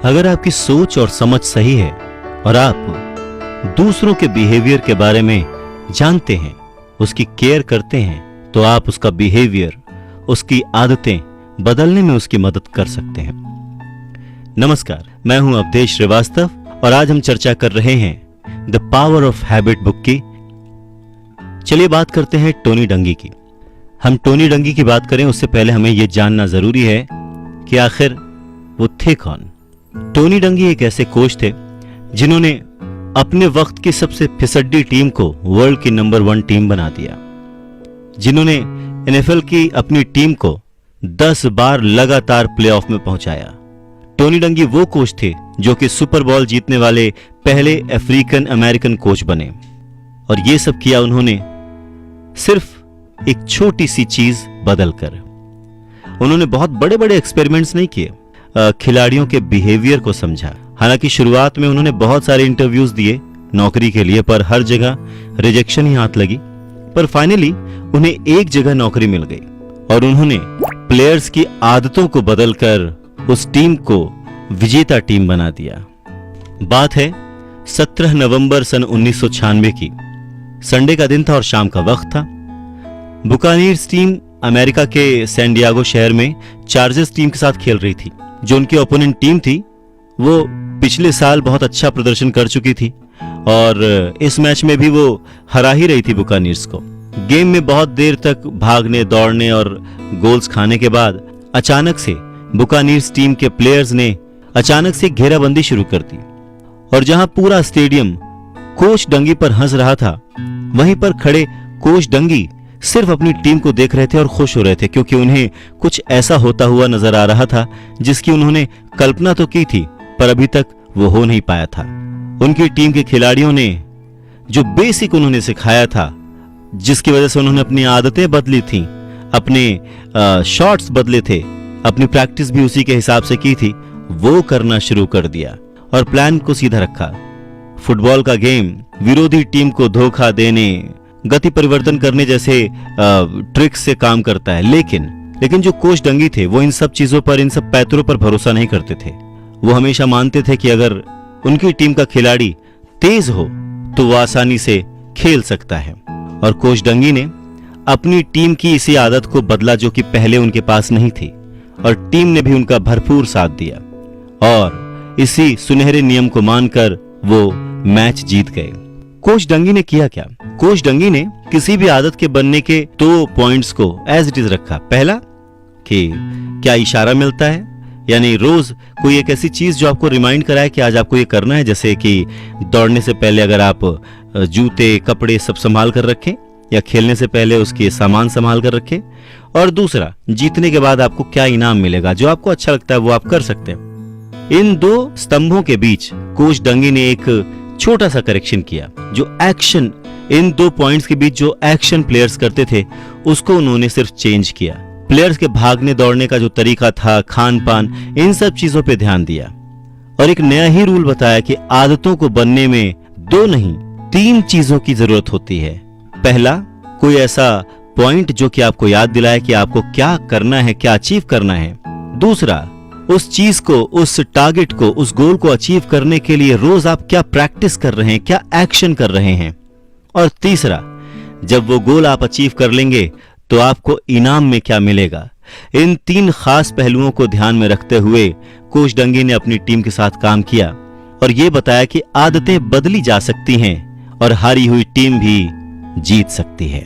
अगर आपकी सोच और समझ सही है और आप दूसरों के बिहेवियर के बारे में जानते हैं, उसकी केयर करते हैं, तो आप उसका बिहेवियर, उसकी आदतें बदलने में उसकी मदद कर सकते हैं। नमस्कार, मैं हूं अवधेश श्रीवास्तव और आज हम चर्चा कर रहे हैं the power of habit book की। चलिए बात करते हैं टोनी डंगी की। हम टोनी डंगी की बात करें उससे पहले हमें यह जानना जरूरी है कि आखिर वो थे कौन। टोनी डंगी एक ऐसे कोच थे जिन्होंने अपने वक्त की सबसे फिसड्डी टीम को वर्ल्ड की नंबर 1 टीम बना दिया, जिन्होंने एनएफएल की अपनी टीम को 10 बार लगातार प्लेऑफ में पहुंचाया। टोनी डंगी वो कोच थे जो कि सुपर बॉल जीतने वाले पहले अफ्रीकन अमेरिकन कोच बने, और ये सब किया उन्होंने सिर्फ एक छोटी सी चीज बदलकर। उन्होंने बहुत बड़े बड़े एक्सपेरिमेंट्स नहीं किए, खिलाड़ियों के बिहेवियर को समझा। हालांकि शुरुआत में उन्होंने बहुत सारे इंटरव्यूज दिए नौकरी के लिए, पर हर जगह रिजेक्शन ही हाथ लगी। पर फाइनली उन्हें एक जगह नौकरी मिल गई और उन्होंने प्लेयर्स की आदतों को बदलकर उस टीम को विजेता टीम बना दिया। बात है 17 नवंबर सन 1996 की। संडे का दिन था और शाम का वक्त था। बुकानीर्स टीम अमेरिका के सैन डियागो शहर में चार्जर्स टीम के साथ खेल रही थी। जो उनकी ओपोनेंट टीम थी वो पिछले साल बहुत अच्छा प्रदर्शन कर चुकी थी और इस मैच में भी वो हरा ही रही थी बुकानीर्स को। गेम में बहुत देर तक भागने, दौड़ने और गोल्स खाने के बाद अचानक से बुकानीर्स टीम के प्लेयर्स ने अचानक से घेराबंदी शुरू कर दी, और जहां पूरा स्टेडियम कोच डंगी पर हंस रहा था, वहीं पर खड़े कोच डंगी सिर्फ अपनी टीम को देख रहे थे और खुश हो रहे थे, क्योंकि उन्हें कुछ ऐसा होता हुआ नजर आ रहा था जिसकी उन्होंने कल्पना तो की थी पर अभी तक वो हो नहीं पाया था। उनकी टीम के खिलाड़ियों ने जो बेसिक उन्होंने सिखाया था, जिसकी वजह से उन्होंने अपनी आदतें बदली थी, अपने शॉट्स बदले थे, अपनी प्रैक्टिस भी उसी के हिसाब से की थी, वो करना शुरू कर दिया और प्लान को सीधा रखा। फुटबॉल का गेम विरोधी टीम को धोखा देने, गति परिवर्तन करने जैसे ट्रिक्स से काम करता है, लेकिन जो कोच डंगी थे वो इन सब चीजों पर, इन सब पैतरों पर भरोसा नहीं करते थे। वो हमेशा मानते थे कि अगर उनकी टीम का खिलाड़ी तेज हो तो वो आसानी से खेल सकता है, और कोच डंगी ने अपनी टीम की इसी आदत को बदला जो कि पहले उनके पास नहीं थी, और टीम ने भी उनका भरपूर साथ दिया और इसी सुनहरे नियम को मानकर वो मैच जीत गए। कोच डंगी ने किया क्या? कोच डंगी ने किसी भी आदत के बनने के 2 पॉइंट्स को एज इट इज रखा। पहला कि क्या इशारा मिलता है, यानी रोज कोई एक ऐसी चीज जो आपको रिमाइंड कराए कि आज आपको ये करना है, जैसे कि दौड़ने से पहले अगर आप जूते, कपड़े सब संभाल कर रखें, या खेलने से पहले उसके सामान संभाल कर रखें। और दूसरा, जीतने के बाद आपको क्या इनाम मिलेगा, जो आपको अच्छा लगता है वो आप कर सकते हैं। इन 2 स्तंभों के बीच कोच डंगी ने एक छोटा सा करेक्शन किया। जो एक्शन, इन 2 पॉइंट्स के बीच जो एक्शन प्लेयर्स करते थे उसको उन्होंने सिर्फ चेंज किया। प्लेयर्स के भागने दौड़ने का जो तरीका था, खान पान, इन सब चीजों पे ध्यान दिया और एक नया ही रूल बताया कि आदतों को बनने में 2 नहीं 3 चीजों की जरूरत होती है। पहला, कोई ऐसा पॉइंट जो कि आपको याद दिलाए कि आपको क्या करना है, क्या अचीव करना है। दूसरा, उस चीज को, उस टारगेट को, उस गोल को अचीव करने के लिए रोज आप क्या प्रैक्टिस कर रहे हैं, क्या एक्शन कर रहे हैं। और तीसरा, जब वो गोल आप अचीव कर लेंगे तो आपको इनाम में क्या मिलेगा। इन 3 खास पहलुओं को ध्यान में रखते हुए कोच डंगी ने अपनी टीम के साथ काम किया और ये बताया कि आदतें बदली जा सकती हैं और हारी हुई टीम भी जीत सकती है।